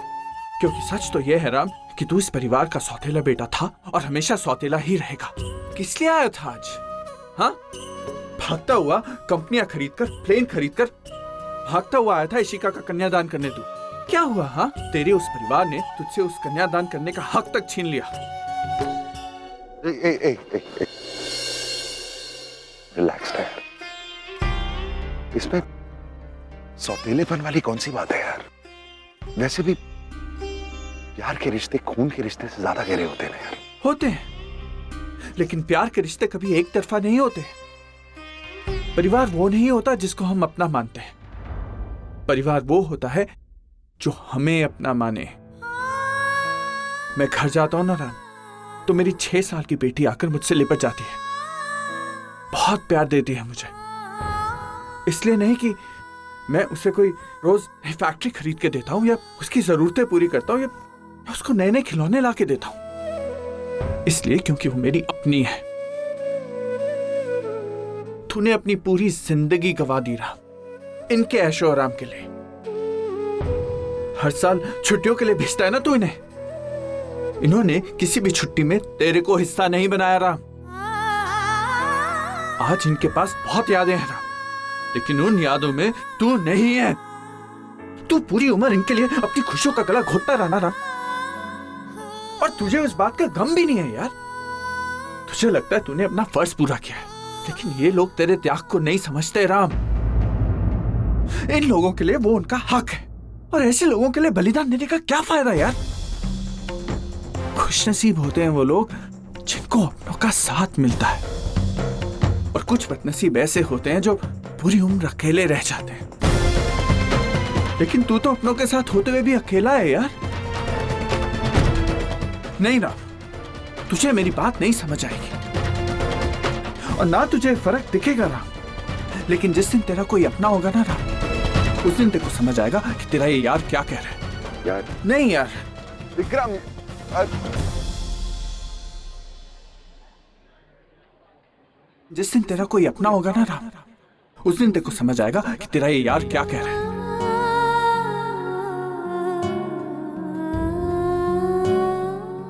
क्योंकि सच तो यह है राम कि तू इस परिवार का सौतेला बेटा था और हमेशा सौतेला ही रहेगा। किस लिए आया था आज? हाँ, भागता हुआ कंपनियां खरीदकर, प्लेन खरीदकर भागता हुआ आया था इशिका का कन्यादान करने तू। क्या हुआ? हाँ, तेरे उस परिवार ने तुझसे उस कन्यादान करने का हक तक छीन लिया। रिलैक्स यार, इसमें सौतेलेपन वाली कौन सी बात है यार? वैसे भी प्यार के रिश्ते खून के रिश्ते से ज्यादा गहरे होते हैं यार। होते हैं, लेकिन प्यार के रिश्ते कभी एक तरफा नहीं होते। परिवार वो नहीं होता जिसको हम अपना मानते हैं। परिवार वो होता है जो हमें अपना माने। मैं घर जाता हूं ना राम, तो मेरी 6 साल की बेटी आकर मुझसे लिपट जाती है, बहुत प्यार देती है मुझे। इसलिए नहीं कि मैं उसे कोई रोज नई फैक्ट्री खरीद के देता हूं या उसकी जरूरतें पूरी करता हूं या उसको नए नए खिलौने ला के देता हूं, इसलिए क्योंकि वो मेरी अपनी है। तूने अपनी पूरी जिंदगी गवा दी रहा इनके ऐशो आराम के लिए। हर साल छुट्टियों के लिए भेजता है ना तू इन्हें। इन्होंने किसी भी छुट्टी में तेरे को हिस्सा नहीं बनाया राम। आज इनके पास बहुत यादें हैं राम, लेकिन उन यादों में तू नहीं है। तू पूरी उम्र इनके लिए अपनी खुशियों का गला घोटता रहा ना राम, और तुझे उस बात का गम भी नहीं है यार। तुझे लगता है तूने अपना फर्ज पूरा किया है, लेकिन ये लोग तेरे त्याग को नहीं समझते राम। इन लोगों के लिए वो उनका हक है। और ऐसे लोगों के लिए बलिदान देने का क्या फायदा यार? खुशनसीब होते हैं वो लोग जिनको अपनों का साथ मिलता है, और कुछ बदनसीब ऐसे होते हैं जो पूरी उम्र अकेले रह जाते हैं। लेकिन तू तो अपनों के साथ होते हुए भी अकेला है यार। नहीं ना, तुझे मेरी बात नहीं समझ आएगी और ना तुझे फर्क दिखेगा राम। लेकिन जिस दिन तेरा कोई अपना होगा ना राम, उस दिन तेरे को समझ आएगा कि तेरा ये यार क्या कह रहा है। यार नहीं यार विक्रम, जिस दिन तेरा कोई अपना होगा ना राम, उस दिन तेरे को समझ आएगा कि तेरा ये यार क्या कह रहा है।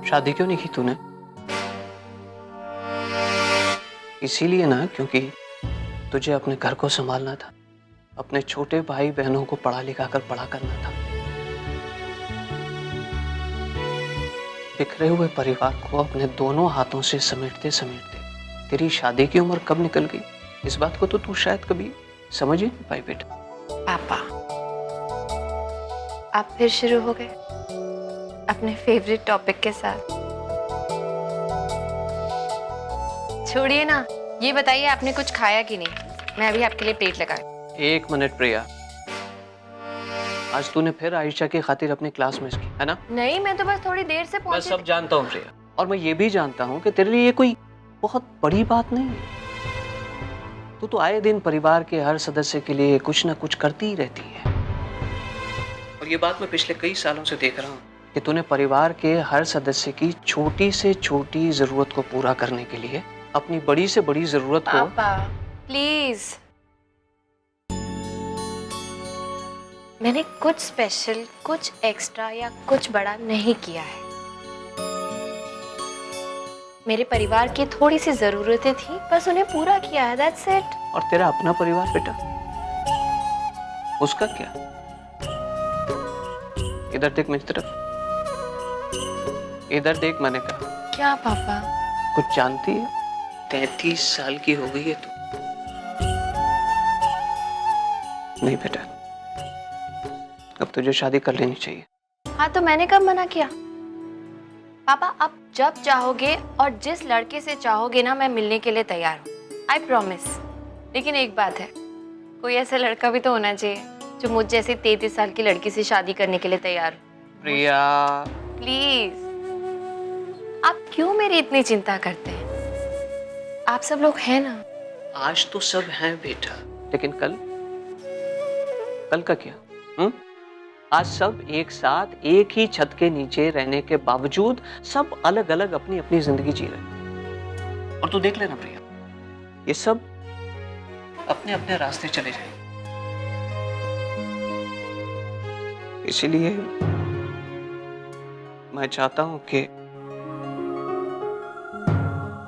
शादी क्यों नहीं की तूने? इसीलिए ना क्योंकि तुझे अपने घर को संभालना था, अपने छोटे भाई बहनों को पढ़ा लिखा कर बड़ा करना था। बिखरे हुए परिवार को अपने दोनों हाथों से समेटते समेटते तेरी शादी की उम्र कब निकल गई, इस बात को तो तू शायद कभी समझ ही नहीं पाई बेटा। पापा, आप फिर शुरू हो गए अपने फेवरेट टॉपिक के साथ। छोड़िए ना, ये बताइए आपने कुछ खाया कि नहीं? मैं अभी आपके लिए प्लेट लगाई। एक मिनट प्रिया, आज तूने फिर आयशा की खातिर अपनी क्लास मिस की है ना? नहीं, मैं तो बस थोड़ी देर से मैं पहुंची। सब जानता हूँ प्रिया, और मैं ये भी जानता हूँ कि तेरे लिए ये कोई बहुत बड़ी बात नहीं है। तू तो आए दिन परिवार के हर सदस्य के लिए कुछ ना कुछ करती ही रहती है, और ये बात मैं पिछले कई सालों से देख रहा हूँ कि तूने परिवार के हर सदस्य की छोटी से छोटी जरूरत को पूरा करने के लिए अपनी बड़ी से बड़ी जरूरत को। पापा प्लीज, मैंने कुछ स्पेशल, कुछ एक्स्ट्रा या कुछ बड़ा नहीं किया है। मेरे परिवार की थोड़ी सी जरूरतें थी, बस उन्हें पूरा किया है, दैट्स इट। और तेरा अपना परिवार बेटा, उसका क्या? इधर देख मेरी तरफ, इधर देख। मैंने कहा क्या पापा? कुछ जानती है? 33 साल की हो गई है तू। नहीं बेटा, अब तुझे शादी कर लेनी चाहिए। हाँ, तो मैंने कब मना किया? पापा, आप जब चाहोगे और जिस लड़के से चाहोगे ना, मैं मिलने के लिए तैयार हूँ, आई प्रॉमिस। लेकिन एक बात है, कोई ऐसा लड़का भी तो होना चाहिए जो मुझ जैसी 33 साल की लड़की से शादी करने के लिए तैयार हो। प्रिया प्लीज, आप क्यों मेरी इतनी चिंता करते हैं? आप सब लोग हैं ना। आज तो सब हैं बेटा, लेकिन कल? कल का क्या? आज सब एक साथ एक ही छत के नीचे रहने के बावजूद सब अलग अलग अपनी अपनी जिंदगी जी रहे। और तू देख लेना प्रिया, ये सब अपने अपने रास्ते चले जाएंगे। इसीलिए मैं चाहता हूं कि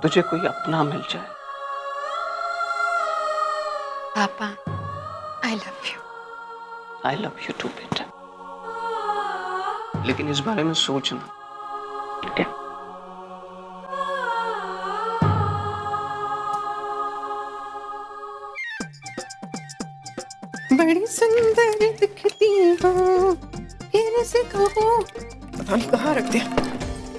तुझे कोई अपना मिल जाए। पापा, I love you. I love you too बेटा, लेकिन इस बारे में सोचना, ठीक है? बड़ी सुंदर दिखती हो, फिर से कहो। पता नहीं कहाँ रख दिया।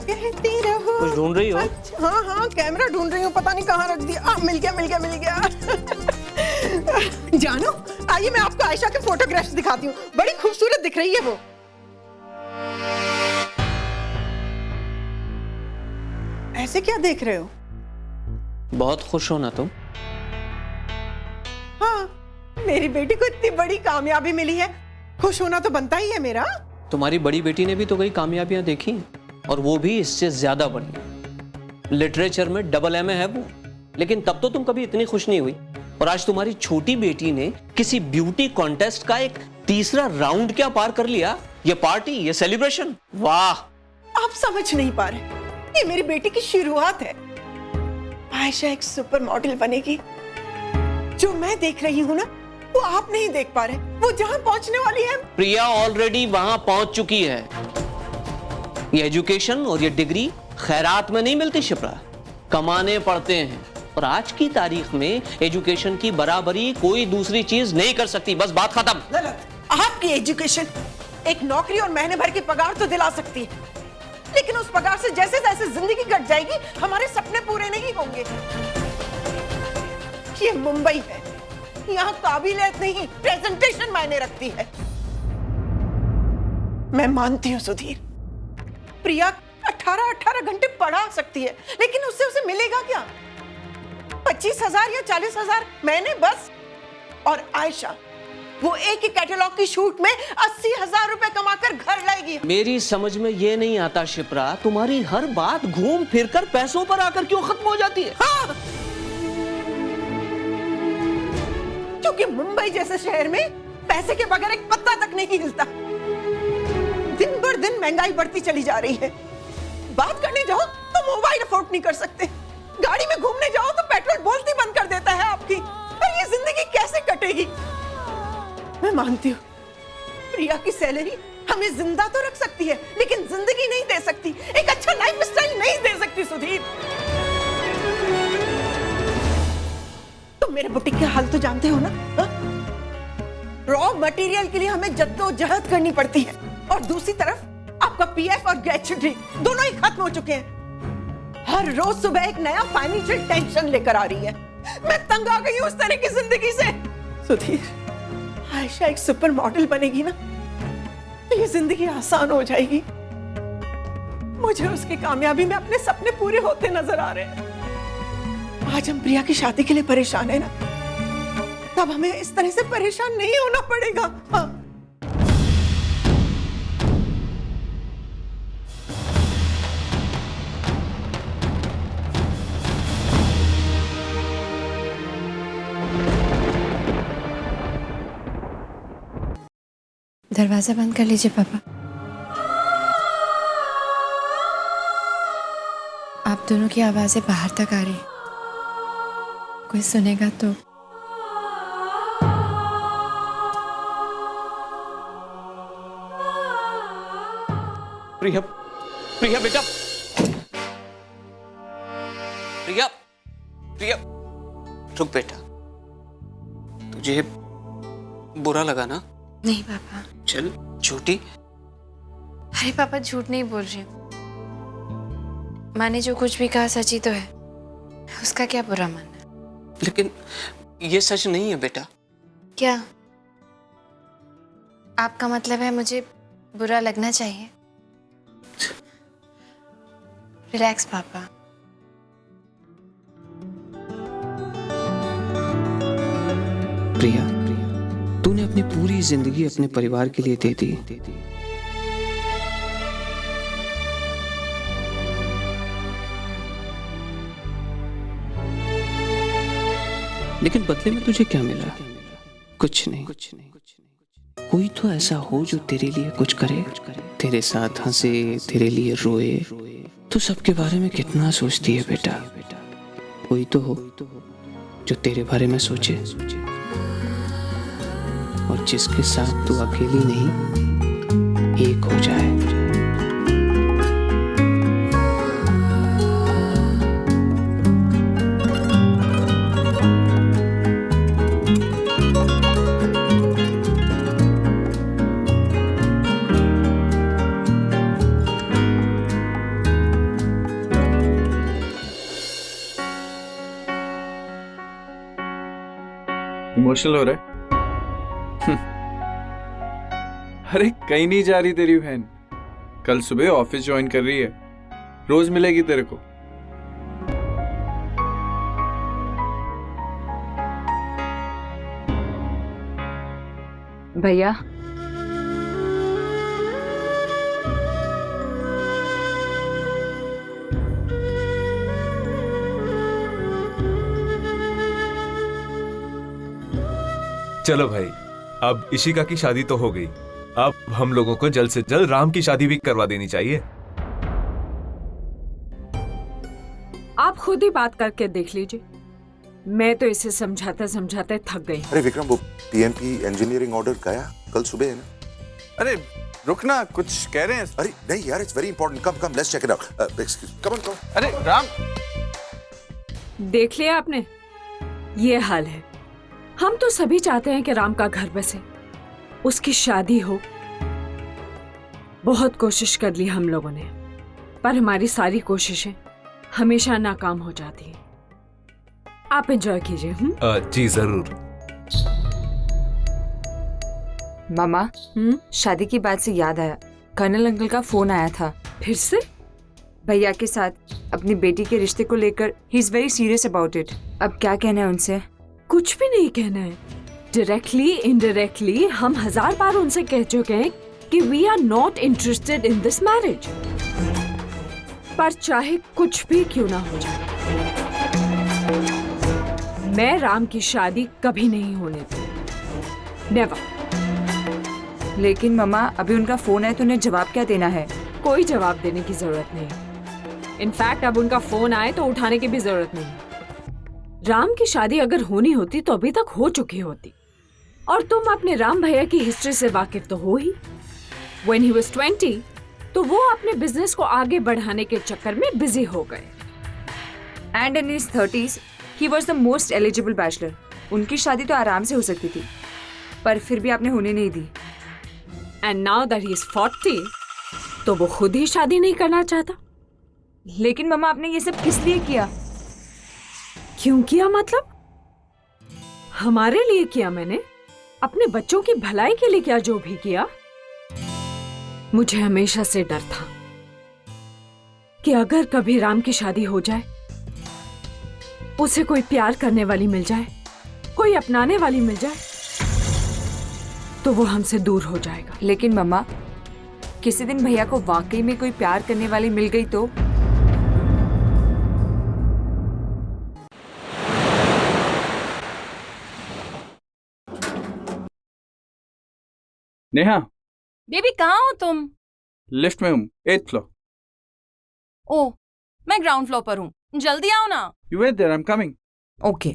कहती रहो। कुछ ढूंढ रही हो? अच्छा, हाँ हाँ, कैमरा ढूंढ रही हूँ, पता नहीं कहाँ रख दिया। मिल गया मिल गया मिल गया। जानो, आइए मैं आपको आयशा के फोटोग्राफ्स दिखाती हूँ, बड़ी खूबसूरत दिख रही है वो। ऐसे क्या देख रहे हो? बहुत खुश हो ना तुम? हाँ, मेरी बेटी को इतनी बड़ी कामयाबी मिली है, खुश होना तो बनता ही है मेरा। तुम्हारी बड़ी बेटी ने भी तो कई कामयाबियां देखी, और वो भी इससे ज्यादा बड़ी। लिटरेचर में डबल एमए है वो, लेकिन तब तो तुम कभी इतनी खुश नहीं हुई। और आज तुम्हारी छोटी बेटी ने किसी ब्यूटी कॉन्टेस्ट का एक तीसरा राउंड क्या पार कर लिया। ये पार्टी, ये सेलिब्रेशन, वाह! आप समझ नहीं पा रहे, ये मेरी बेटी की शुरुआत है। आयशा एक सुपर मॉडल बनेगी। जो मैं देख रही हूँ ना, वो आप नहीं देख पा रहे। वो जहाँ पहुँचने वाली है, प्रिया ऑलरेडी वहां पहुंच चुकी है। ये एजुकेशन और ये डिग्री खैरात में नहीं मिलती शिप्रा, कमाने पड़ते हैं। और आज की तारीख में एजुकेशन की बराबरी कोई दूसरी चीज नहीं कर सकती। बस बात खत्म। गलत। आपकी एजुकेशन एक नौकरी और महीने भर की पगार तो दिला सकती है, लेकिन उस पगार से जैसे जैसे जिंदगी कट जाएगी हमारे सपने पूरे नहीं होंगे। ये मुंबई है, यहाँ काबिलियत नहीं प्रेजेंटेशन मायने रखती है। मैं मानती हूँ सुधीर, प्रिया 18 घंटे पढ़ा सकती है, लेकिन उससे उसे मिलेगा क्या? 25,000 या 40,000 महीने बस। और आयशा वो एक ही कैटलॉग की शूट में 80,000 रुपए कमाकर घर लाएगी। मेरी समझ में ये नहीं आता शिप्रा, तुम्हारी हर बात घूम फिर कर पैसों पर आकर क्यों खत्म हो जाती है? हाँ! क्योंकि मुंबई जैसे शहर में पैसे के बगैर एक पत्ता तक नहीं हिलता। दिन भर दिन महंगाई बढ़ती चली जा रही है। बात करने जाओ तो मोबाइल अफोर्ड नहीं कर सकते, गाड़ी में घूमने जाओ तो पेट्रोल बोलती बंद कर देता है आपकी। और ये जिंदगी कैसे कटेगी? मैं मानती हूँ प्रिया की सैलरी हमें जिंदा तो रख सकती है, लेकिन जिंदगी नहीं दे सकती, एक अच्छा लाइफ स्टाइल नहीं दे सकती। सुधीर, तुम मेरे बुटीक के हाल तो जानते हो ना? रॉ मटेरियल के लिए हमें जद्दोजहद करनी पड़ती है, और दूसरी तरफ आपका पीएफ और ग्रेच्युटी दोनों ही खत्म हो चुके हैं। हर रोज सुबह एक नया फाइनेंशियल टेंशन लेकर आ रही है। मैं तंग आ गई हूँ उस तरह की जिंदगी से। सुधीर, आयशा एक सुपर मॉडल बनेगी ना तो ये जिंदगी आसान हो जाएगी। मुझे उसकी कामयाबी में अपने सपने पूरे होते नजर आ रहे हैं। आज हम प्रिया की शादी के लिए परेशान है ना, तब हमें इस तरह से परेशान नहीं होना पड़ेगा। हाँ। दरवाजा बंद कर लीजिए पापा। आप दोनों की आवाजें बाहर तक आ रही, कोई सुनेगा तो। प्रिया, प्रिया बेटा, प्रिया, प्रिया, रुक बेटा। तुझे बुरा लगा ना? नहीं पापा। चल झूठी। अरे पापा झूठ नहीं बोल रही, माँ ने जो कुछ भी कहा सच ही तो है, उसका क्या बुरा मानना? लेकिन ये सच नहीं है बेटा। क्या आपका मतलब है मुझे बुरा लगना चाहिए? रिलैक्स पापा। प्रिया, तूने अपनी पूरी जिंदगी अपने परिवार के लिए दे दी, लेकिन बदले में तुझे क्या मिला? कुछ नहीं। कोई तो ऐसा हो जो तेरे लिए कुछ करे, तेरे साथ हंसे, तेरे लिए रोए। तू सबके बारे में कितना सोचती है बेटा। कोई तो हो जो तेरे बारे में सोचे, और जिसके साथ तू अकेली नहीं, एक हो जाए। इमोशनल हो रहा है? अरे कहीं नहीं जा रही तेरी बहन, कल सुबह ऑफिस ज्वाइन कर रही है, रोज मिलेगी तेरे को। भैया, चलो भाई, अब इशिका की शादी तो हो गई, अब हम लोगों को जल्द से जल्द राम की शादी भी करवा देनी चाहिए। आप खुद ही बात करके देख लीजिए, मैं तो इसे समझाते समझाते थक गई। अरे विक्रम, वो पीएमपी इंजीनियरिंग ऑर्डर गया? कल सुबह है ना? अरे रुकना, कुछ कह रहे हैं। अरे नहीं यार, it's very important. Come let's check it out. Excuse, come on. अरे राम, देख लिया आपने, ये हाल है। हम तो सभी चाहते हैं कि राम का घर बसे, उसकी शादी हो, बहुत कोशिश कर ली हम लोगों ने, पर हमारी सारी कोशिशें हमेशा नाकाम हो जाती हैं। आप एंजॉय कीजिए। जी जरूर। मामा, शादी की बात से याद आया, कर्नल अंकल का फोन आया था। फिर से? भैया के साथ अपनी बेटी के रिश्ते को लेकर he is very serious about it. अब क्या कहना है उनसे? कुछ भी नहीं कहना है। डायरेक्टली इनडायरेक्टली हम 1000 बार उनसे कह चुके हैं कि we are not interested in this marriage. पर चाहे कुछ भी क्यों ना हो जाए, मैं राम की शादी कभी नहीं होने दूंगी। नेवर। लेकिन मम्मा, अभी उनका फोन है तो उन्हें जवाब क्या देना है? कोई जवाब देने की जरूरत नहीं। इनफैक्ट अब उनका फोन आए तो उठाने की भी जरूरत नहीं। राम की शादी अगर होनी होती तो अभी तक हो चुकी होती। और तुम अपने राम भैया की हिस्ट्री से वाकिफ तो हो ही। When he was 20, तो वो अपने बिजनेस को आगे बढ़ाने के चक्कर में बिजी हो गए। And in his 30s, he was the most eligible bachelor. उनकी शादी तो आराम से हो सकती थी, पर फिर भी आपने होने नहीं दी। And now that he is 40, तो वो खुद ही शादी नहीं करना चाहता। लेकिन मम्मा, आपने ये सब किस लिए किया? क्यों किया मतलब? हमारे लिए किया मैंने, अपने बच्चों की भलाई के लिए किया जो भी किया। मुझे हमेशा से डर था कि अगर कभी राम की शादी हो जाए, उसे कोई प्यार करने वाली मिल जाए, कोई अपनाने वाली मिल जाए, तो वो हमसे दूर हो जाएगा। लेकिन मम्मा, किसी दिन भैया को वाकई में कोई प्यार करने वाली मिल गई तो? नेहा, बेबी कहाँ हो तुम? लिफ्ट में हूँ, 8th फ्लोर। ओ, मैं ग्राउंड फ्लोर पर हूँ, जल्दी आओ ना। You wait there, I'm coming. Okay.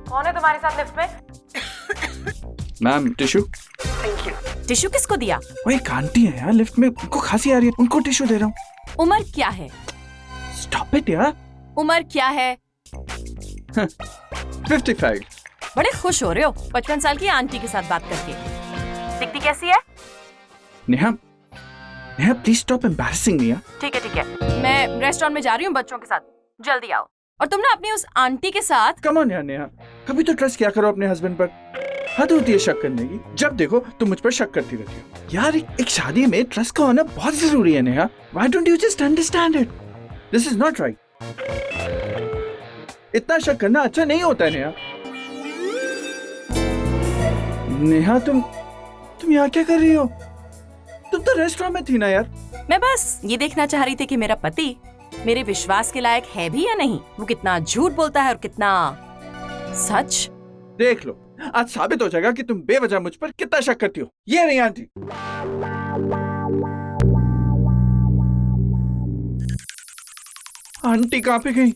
कौन है तुम्हारे साथ लिफ्ट में? Ma'am, tissue. Thank you. Tissue किसको दिया? वो एक आंटी है यार लिफ्ट में, उनको खांसी आ रही है, उनको टिश्यू दे रहा हूँ। उम्र क्या है? Stop it यार। उम्र क्या है? 55। बड़े खुश हो रहे हो 55 साल की आंटी के साथ बात करके। दिखती कैसी है? नेहा, प्लीज स्टॉप एम्बैरेसिंग मी यार। ठीक है, मैं रेस्टोरेंट में जा रही हूँ बच्चों के साथ, जल्दी आओ। और तुम ना अपनी उस आंटी के साथ। कम ऑन यार नेहा, कभी तो ट्रस्ट किया करो अपने हस्बैंड पर। हद होती है शक करने की, जब देखो तुम मुझ पर शक करती रहती हो। यार एक शादी में ट्रस्ट का होना बहुत जरूरी है Neha. Why don't you just understand it? This is not right. इतना शक करना अच्छा नहीं होता है नेहा। नेहा, तुम यहाँ क्या कर रही हो? तुम तो रेस्टोरेंट में थी ना यार। मैं बस ये देखना चाह रही थी कि मेरा पति मेरे विश्वास के लायक है भी या नहीं। वो कितना झूठ बोलता है और कितना सच। देख लो, आज साबित हो जाएगा कि तुम बेवजह मुझ पर कितना शक करती हो। ये रही आंटी। आंटी कहाँ पे गई?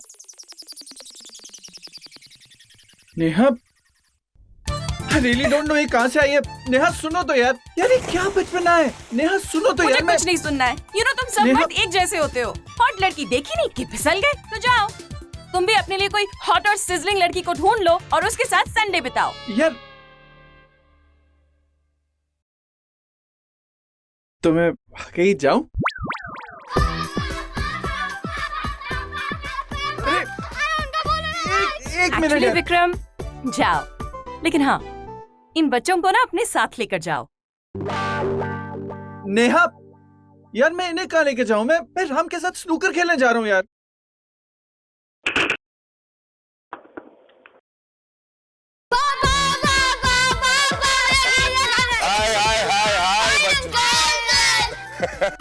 Neha, I really don't know ये कहाँ से आई है। नेहा सुनो तो यार ये क्या बचपना है। नेहा सुनो तो मुझे यार। कुछ नहीं सुनना है। तुम सब मर्द एक जैसे होते हो। हॉट लड़की देखी नहीं कि फिसल गए। तो जाओ, तुम भी अपने लिए कोई हॉट और सिजलिंग लड़की को ढूंढ लो और उसके साथ संडे बिताओ। यार तो मैं वाकई जाऊं? एक मिनट Actually, यार। विक्रम, जाओ, लेकिन हाँ, इन बच्चों को ना अपने साथ लेकर जाओ। नेहा, यार मैं इन्हें कहाँ लेके जाऊं? मैं राम के साथ स्नूकर खेलने जा रहा हूँ यार।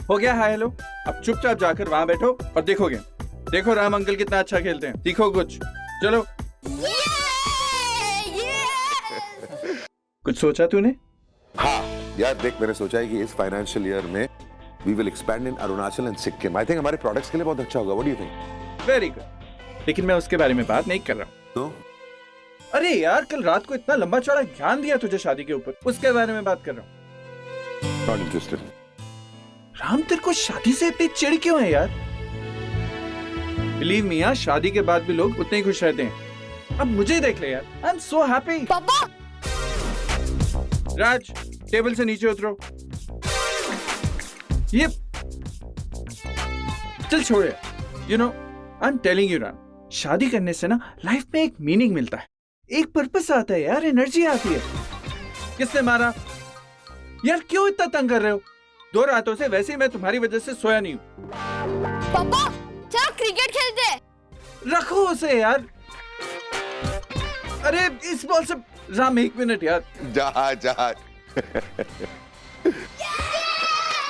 हो गया हाय हेलो। अब चुपचाप जाकर वहां बैठो और देखोगे। देखो राम अंकल कितना अच्छा खेलते हैं। सीखो कुछ। चलो। कुछ सोचा तूने? हाँ यार देख, मैंने सोचा है कि इस फाइनेंशियल ईयर में we will expand in Arunachal and Sikkim. I think हमारे प्रोडक्ट्स के लिए बहुत अच्छा होगा। What do you think? Very good. लेकिन मैं उसके बारे में बात नहीं कर रहा हूँ। तो? अरे यार, कल रात को इतना लंबा चौड़ा ज्ञान दिया तुझे शादी के ऊपर, उसके बारे में बात कर रहा हूँ। Not interested. राम, तेरे को शादी से इतनी चिढ़ क्यों है यार? बिलीव मी यार, शादी के बाद भी लोग उतने ही खुश रहते हैं। अब मुझे देख ले यार, आई एम सो हैप्पी। पापा! राज, टेबल से नीचे उतरो। ये चल छोड़ यार, you know I am telling you Ram, शादी करने से ना लाइफ में एक मीनिंग मिलता है, एक पर्पस आता है यार, एनर्जी आती है। किसने मारा यार? क्यों इतना तंग कर रहे हो? 2 रातों से वैसे ही मैं तुम्हारी वजह से सोया नहीं हूँ। पापा चलो क्रिकेट खेलते हैं। रखो उसे यार। अरे इस बॉल से राम 1 मिनट यार। जहाज जहाज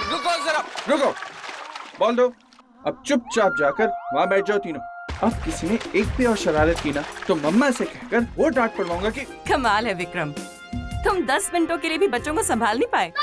रुको जरा, रुको, बॉल दो। अब चुपचाप जाकर वहां बैठ जाओ तीनों। अब किसी ने एक भी और शरारत की ना तो मम्मा से कहकर वो डांट पड़वाऊंगा कि कमाल है विक्रम, तुम 10 मिनटों के लिए भी बच्चों को संभाल नहीं पाए।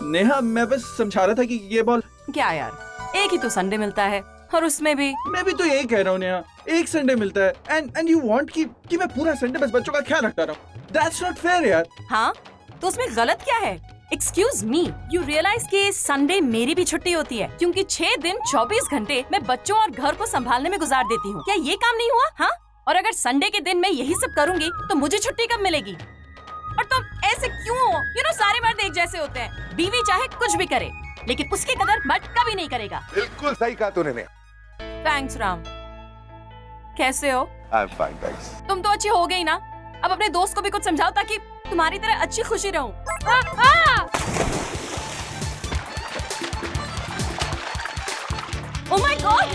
नेहा मैं बस समझा रहा था कि ये बॉल। क्या यार, एक ही तो संडे मिलता है और उसमें भी। मैं भी तो यही कह रहा हूँ नेहा, एक संडे मिलता है एंड यू वांट कि मैं पूरा संडे बस बच्चों का ख्याल रखता रहूं। दैट्स नॉट फेयर यार। हाँ तो उसमें गलत क्या है? एक्सक्यूज मी, यू रियलाइज कि संडे मेरी भी छुट्टी होती है क्योंकि 6 दिन 24 घंटे मैं बच्चों और घर को संभालने में गुजार देती हूँ। क्या ये काम नहीं हुआ? हाँ, और अगर संडे के दिन मैं यही सब करूँगी तो मुझे छुट्टी कब मिलेगी? और तुम ऐसे क्यों हो? यू नो सारे मर्द एक जैसे होते हैं, बीवी चाहे कुछ भी करे लेकिन उसकी कदर मर्द कभी नहीं करेगा। बिल्कुल सही कहा तूने ने। थैंक्स राम। कैसे हो? I am fine thanks. तुम तो अच्छी हो गई ना, अब अपने दोस्त को भी कुछ समझाओ ताकि तुम्हारी तरह अच्छी खुशी रहूं। ओह माय गॉड,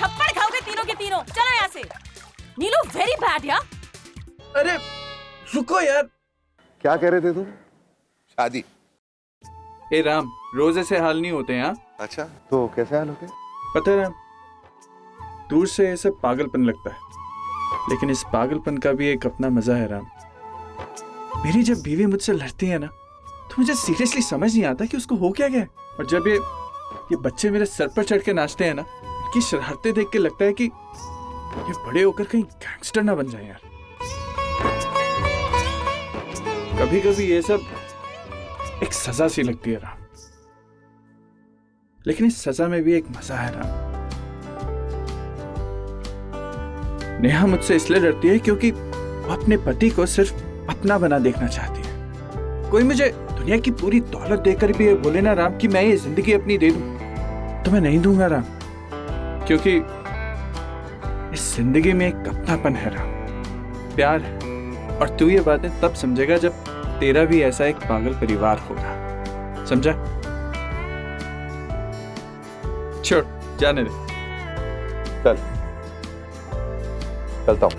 थप्पड़ खाओगे तीनों के तीनों। चलो यहाँ से। नीलू वेरी बैड यार। अरे रुको यार। क्या कह रहे थे तुम? शादी? ए राम, रोज ऐसे हाल नहीं होते हैं। अच्छा तो कैसे हाल होते? पता है राम, दूर से ऐसे पागलपन लगता है लेकिन इस पागलपन का भी एक अपना मजा है राम। मेरी जब बीवी मुझसे लड़ती है ना तो मुझे सीरियसली समझ नहीं आता कि उसको हो क्या गया। और जब ये बच्चे मेरे सर पर चढ़ के नाचते हैं ना, इनकी शरारतें देख के लगता है कि ये बड़े होकर कहीं गैंगस्टर ना बन जाए यार। कभी कभी ये सब एक सजा सी लगती है राम, लेकिन इस सजा में भी एक मजा है राम। नेहा मुझसे इसलिए डरती है क्योंकि वो अपने पति को सिर्फ अपना बना देखना चाहती है। कोई मुझे दुनिया की पूरी दौलत देकर भी ये बोले ना राम कि मैं ये जिंदगी अपनी दे दूं तो मैं नहीं दूंगा राम, क्योंकि इस जिंदगी में एक अपनापन है राम, प्यार है। और तू ये बातें तब समझेगा जब तेरा भी ऐसा एक पागल परिवार होगा, समझा? छोड़, जाने दे। चल चलता हूँ,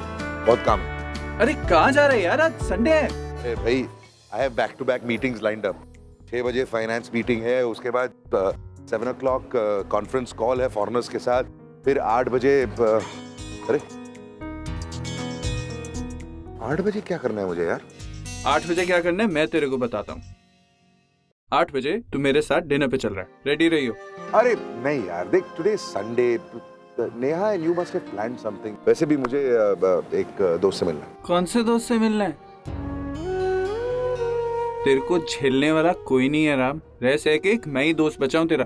बहुत काम है। अरे कहाँ जा रहे यार, आज संडे है। अरे भाई, I have back to back meetings lined up. 6 बजे फाइनेंस मीटिंग है, उसके बाद 7 o'clock कॉन्फ्रेंस कॉल है फॉरेनर्स के साथ, फिर 8 बजे अरे 8 बजे क्या करना है मुझे यार? 8 बजे क्या करना है मैं तेरे को बताता हूँ। 8 बजे तू मेरे साथ डिनर पे चल रहा है, रेडी रहियो। अरे नहीं यार, देख today Sunday, Neha and you must have planned something. वैसे भी मुझे एक दोस्त से मिलना है। कौन से दोस्त से मिलना है? तेरे को झेलने वाला कोई नहीं है राम, रह सके एक मैं ही दोस्त बचाऊं तेरा,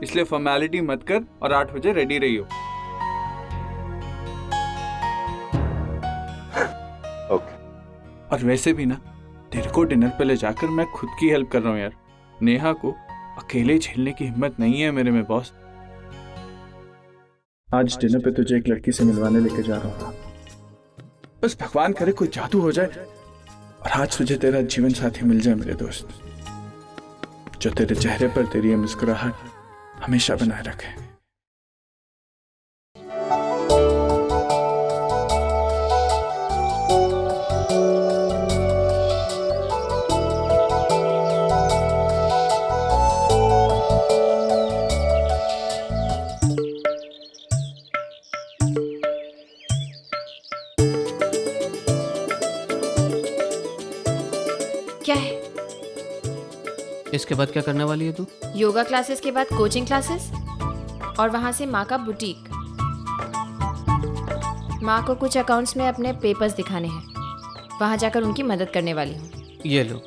इसलिए फॉर्मेलिटी मत कर और 8 बजे रेडी रहियो। ओके। और वैसे भी ना तेरे को डिनर पे ले जाकर मैं खुद की हेल्प कर रहा हूँ यार, नेहा को अकेले झेलने की हिम्मत नहीं है मेरे में बॉस। आज डिनर पे तुझे एक लड़की से मिलवाने लेके जा रहा हूँ, बस भगवान करे कोई जादू हो जाए और आज तुझे तेरा जीवन साथी मिल जाए मेरे दोस्त, जो तेरे चेहरे पर तेरी ये मुस्कुराहट हमेशा बनाए रखे। क्या है? इसके बाद क्या करने वाली है तू? योगा क्लासेस के बाद कोचिंग क्लासेस और वहां से माँ का बुटीक। माँ को कुछ अकाउंट्स में अपने पेपर्स दिखाने हैं, वहां जाकर उनकी मदद करने वाली हूँ। ये लो,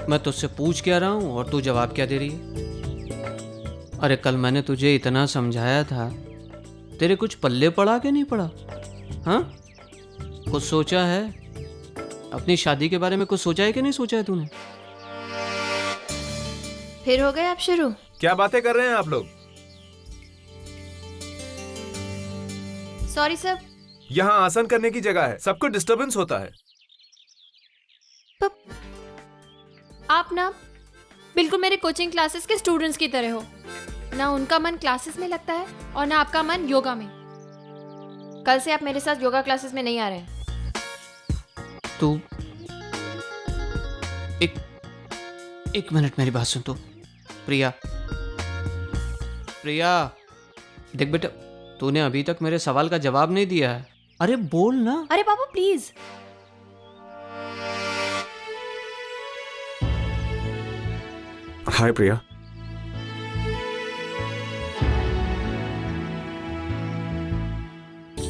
मैं तुझसे पूछ क्या रहा हूँ और तू जवाब क्या दे रही है? अरे कल मैंने तुझे इतना समझाया था, तेरे कुछ पल्ले पड़ा कि नहीं पड़ा? हाँ, कुछ सोचा है? अपनी शादी के बारे में कुछ सोचा है कि नहीं सोचा है तूने? फिर हो गए आप शुरू? क्या बातें कर रहे हैं आप लोग? Sorry sir. यहाँ आसन करने की जगह है, सबको डिस्टरबेंस होता है। आप ना बिल्कुल मेरे कोचिंग क्लासेस के स्टूडेंट्स की तरह हो। ना उनका मन क्लासेस में लगता है और ना आपका मन योगा में। कल से आप मेरे साथ योगा क्लासेस में नहीं आ रहे हैं। तू एक मिनट मेरी बात सुन। तो प्रिया, देख बेटा, तूने अभी तक मेरे सवाल का जवाब नहीं दिया है। अरे बोल ना। अरे पापा प्लीज। हाय प्रिया।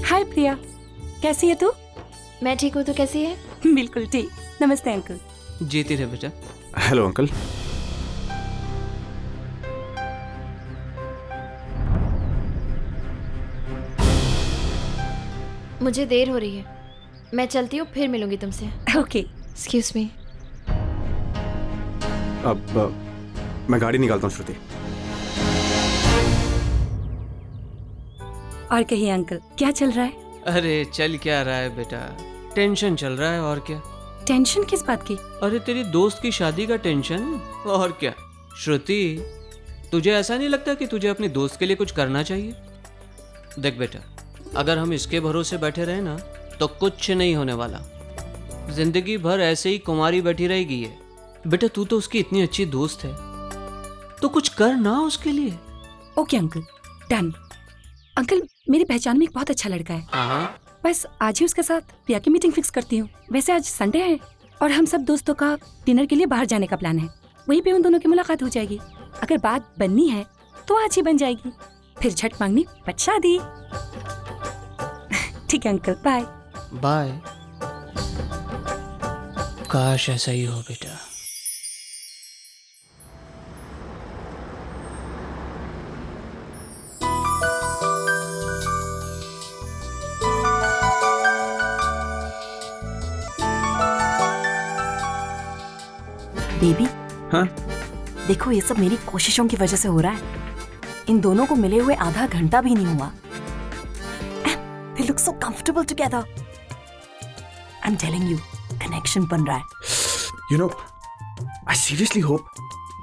हाय प्रिया, कैसी है तू? मैं ठीक हूँ, तो कैसी है? बिल्कुल ठीक। नमस्ते अंकल। जीती रहे बेटा। Hello uncle. मुझे देर हो रही है, मैं चलती हूँ, फिर मिलूंगी तुमसे। ओके। Excuse me. अब मैं गाड़ी निकालता हूँ श्रुति। और कहिए अंकल, क्या चल रहा है? अरे चल क्या रहा है बेटा, टेंशन चल रहा है। और क्या? टेंशन किस बात की? अरे तेरी दोस्त की शादी का टेंशन। और क्या श्रुति, तुझे ऐसा नहीं लगता कि तुझे अपनी दोस्त के लिए कुछ करना चाहिए? देख बेटा, अगर हम इसके भरोसे बैठे रहे ना तो कुछ नहीं होने वाला। जिंदगी भर ऐसे ही कुंवारी बैठी रहेगी ये। बेटा तू तो उसकी इतनी अच्छी दोस्त है, तो कुछ कर ना उसके लिए। Okay uncle, done. अंकल, मेरी पहचान में एक बहुत अच्छा लड़का है। हाँ, बस आज ही उसके साथ प्रिया की मीटिंग फिक्स करती हूँ। वैसे आज संडे है और हम सब दोस्तों का डिनर के लिए बाहर जाने का प्लान है। वहीं पे उन दोनों की मुलाकात हो जाएगी। अगर बात बननी है तो आज ही बन जाएगी, फिर झट मांगनी पट शादी। ठीक है अंकल, बाय बाय। काश ऐसा ही हो बेटा। बेबी, हाँ? देखो ये सब मेरी कोशिशों की वजह से हो रहा है। इन दोनों को मिले हुए आधा घंटा भी नहीं हुआ। They look so comfortable together. I'm telling you, connection बन रहा है। You know, I seriously hope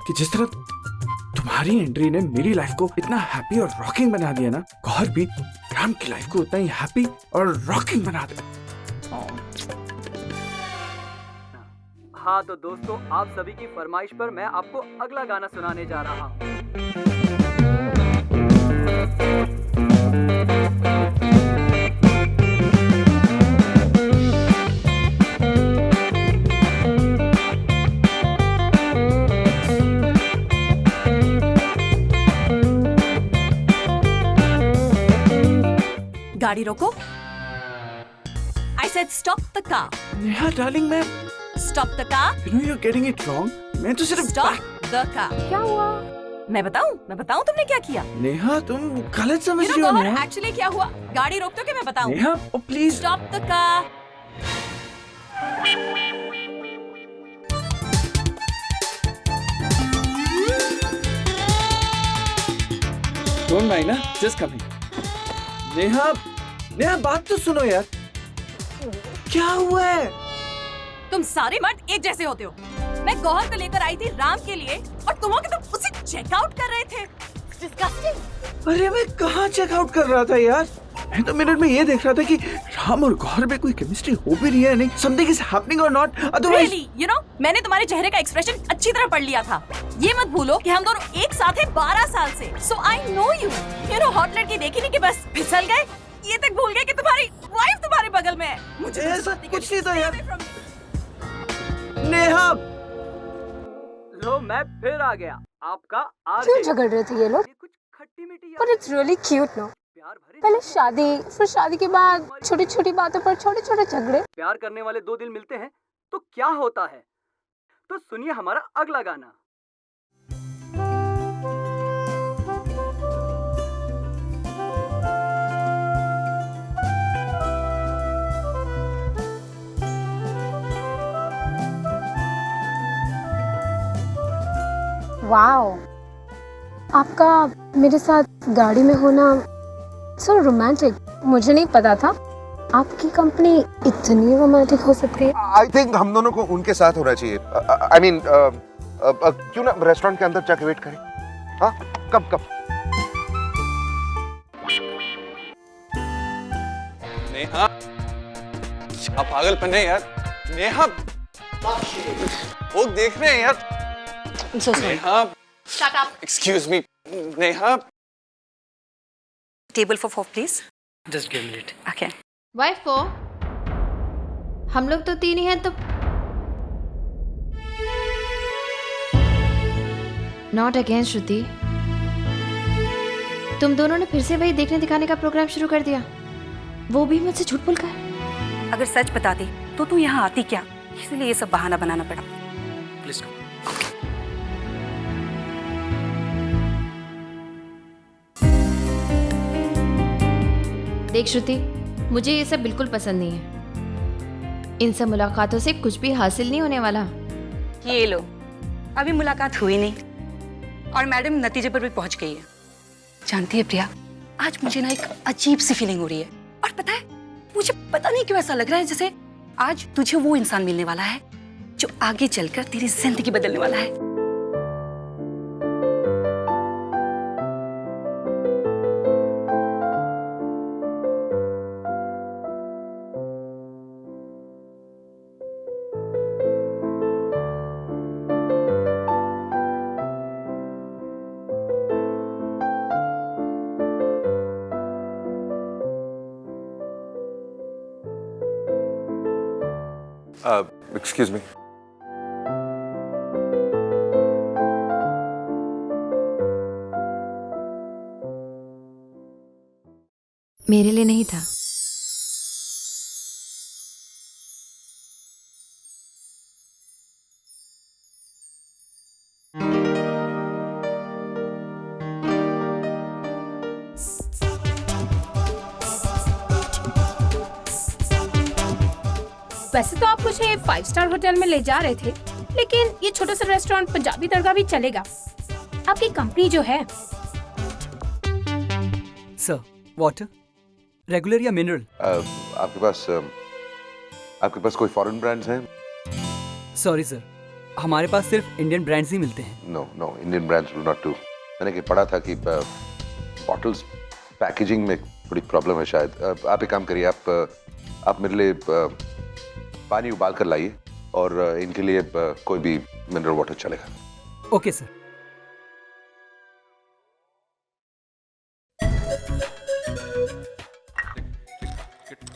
कि जिस तरह तुम्हारी एंट्री ने मेरी लाइफ को इतना हैप्पी और रॉकिंग बना दिया ना, गौर भी राम की लाइफ को उतना ही हैप्पी और रॉकिंग बना दे। हाँ तो दोस्तों, आप सभी की फरमाइश पर मैं आपको अगला गाना सुनाने जा रहा हूँ। गाड़ी रोको। I said stop the car. Neha darling, मैं Stop the car. You know you're getting it wrong. मैं तो सिर्फ Stop the car. क्या हुआ? मैं बताऊं तुमने क्या किया? नेहा तुम गलत समझ You रही know, हो गौहर, नेहा। actually क्या हुआ? गाड़ी रोकते हो कि मैं बताऊं? Neha, oh please. Stop the car. Don't mind ना, just come here. नेहा बात तो सुनो यार। क्या हुआ है? तुम सारे मर्द एक जैसे होते हो। मैं गौहर को लेकर आई थी राम के लिए और तुम उसे चेकआउट कर रहे थे। Disgusting. अरे मैं कहाँ चेकआउट कर रहा था यार? मैं तो मिनट में ये देख रहा था कि राम और गौहर में कोई केमिस्ट्री हो भी रही है नहीं। Something is happening or not? Otherwise. Really, you know, मैंने तुम्हारे चेहरे का एक्सप्रेशन अच्छी तरह पढ़ लिया था। ये मत भूलो कि हम दोनों एक साथ हैं 12 साल से। So I know you. You know, hot लड़की देखी नहीं कि बस फिसल गए। ये तक भूल गए कि तुम्हारी वाइफ तुम्हारे बगल में है। मुझे ऐसा कुछ नहीं था यार। नेहा, लो मैं फिर आ गया, आपका क्यों झगड़ रहे थे ये लोग? But it's really cute ना। पहले शादी, फिर शादी के बाद छोटी छोटी बातों पर छोटे छोटे झगड़े। प्यार करने वाले दो दिल मिलते हैं तो क्या होता है? तो सुनिए हमारा अगला गाना। वाओ, आपका मेरे साथ गाड़ी में होना सो रोमांटिक। मुझे नहीं पता था आपकी कंपनी इतनी रोमांटिक हो सकती है। आई थिंक हम दोनों को उनके साथ होना चाहिए। आई मीन क्यों ना रेस्टोरेंट के अंदर जाके वेट करें? हाँ, कब कब? नेहा, क्या पागलपन है यार। नेहा, वो देख रहे हैं यार। Neha, Shut up. Excuse me. Neha, Table for 4 please. Just give me a minute. Okay. Wife को हम लोग तो 3 ही हैं तो नॉट अगेन श्रुति, तुम दोनों ने फिर से वही देखने दिखाने का प्रोग्राम शुरू कर दिया, वो भी मुझसे झूठ बोलकर। अगर सच बताती तो तू यहाँ आती क्या, इसलिए ये सब बहाना बनाना पड़ा। Please come. देख श्रुति, मुझे ये सब बिल्कुल पसंद नहीं है। इन सब मुलाकातों से कुछ भी हासिल नहीं होने वाला। ये लो, अभी मुलाकात हुई नहीं और मैडम नतीजे पर भी पहुंच गई है। जानती है प्रिया, आज मुझे ना एक अजीब सी फीलिंग हो रही है। और पता है, मुझे पता नहीं क्यों ऐसा लग रहा है जैसे आज तुझे वो इंसान मिलने वाला है जो आगे चलकर तेरी जिंदगी बदलने वाला है। Excuse me. मेरे लिए नहीं था। वैसे तो आप मुझे 5 स्टार होटल में ले जा रहे थे, लेकिन ये छोटा सा रेस्टोरेंट पंजाबी तड़का भी चलेगा। आपकी कंपनी जो है। सर, वाटर रेगुलर या मिनरल? आपके पास कोई फॉरेन ब्रांड्स हैं? सॉरी सर, हमारे पास सिर्फ इंडियन ब्रांड्स ही मिलते हैं। No, Indian brands will not do. मैंने कि पढ़ा था कि बॉटल्स पैकेजिंग में थोड़ी प्रॉब्लम है शायद। आप एक काम करिए, आप मेरे लिए पानी उबाल कर लाइए और इनके लिए कोई भी मिनरल वाटर चलेगा। Okay sir.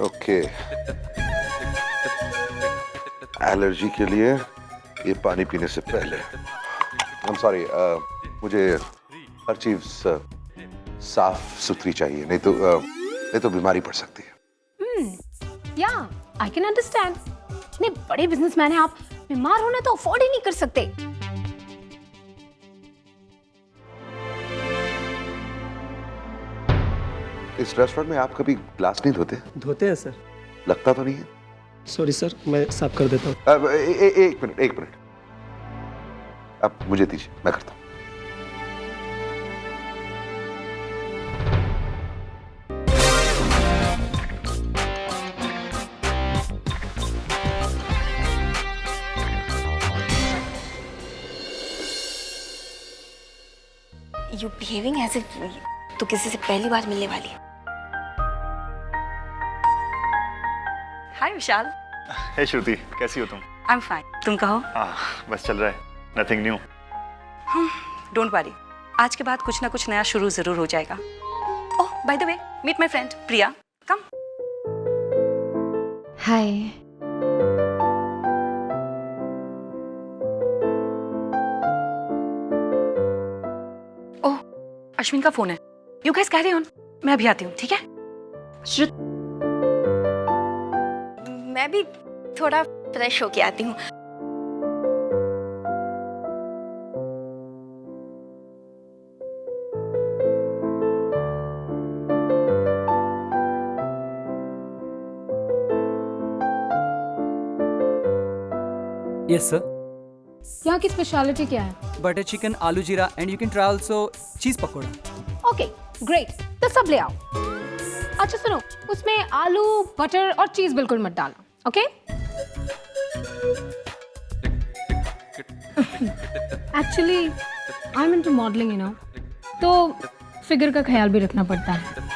ओके, एलर्जी के लिए ये पानी पीने से पहले। आई एम सॉरी, मुझे हर चीज साफ सुथरी चाहिए, नहीं तो बीमारी पड़ सकती है। या आई कैन अंडरस्टैंड। इतने बड़े बिजनेसमैन हैं आप, बीमार होना तो अफोर्ड ही नहीं कर सकते। इस रेस्टोरेंट में आप कभी ग्लास नहीं धोते? धोते हैं सर। लगता तो नहीं है। सॉरी सर, मैं साफ कर देता हूँ। एक मिनट, अब मुझे दीजिए, मैं करता हूँ। यू बिहेविंग एज इफ तू किसी से पहली बार मिलने वाली है। हाय विशाल। हे श्रुति, कैसी हो तुम? आई एम फाइन, तुम कहो? बस चल रहा है, नथिंग न्यू। डोंट वरी, आज के बाद कुछ ना कुछ नया शुरू जरूर हो जाएगा। Oh by the way, meet my friend Priya, come. Hi. Oh, Ashwin का फोन है। यू गाइस कैरी ऑन, मैं अभी आती हूँ, ठीक है? मैं भी थोड़ा फ्रेश होके आती हूँ। Yes sir. यहाँ की स्पेशलिटी क्या है? बटर चिकन, आलू जीरा and you can try also चीज पकोड़ा। ओके ग्रेट, तो सब ले आओ। अच्छा सुनो, उसमें आलू, बटर और चीज बिल्कुल मत डालना, okay? Actually I am into modelling, you know, तो फिगर का ख्याल भी रखना पड़ता है।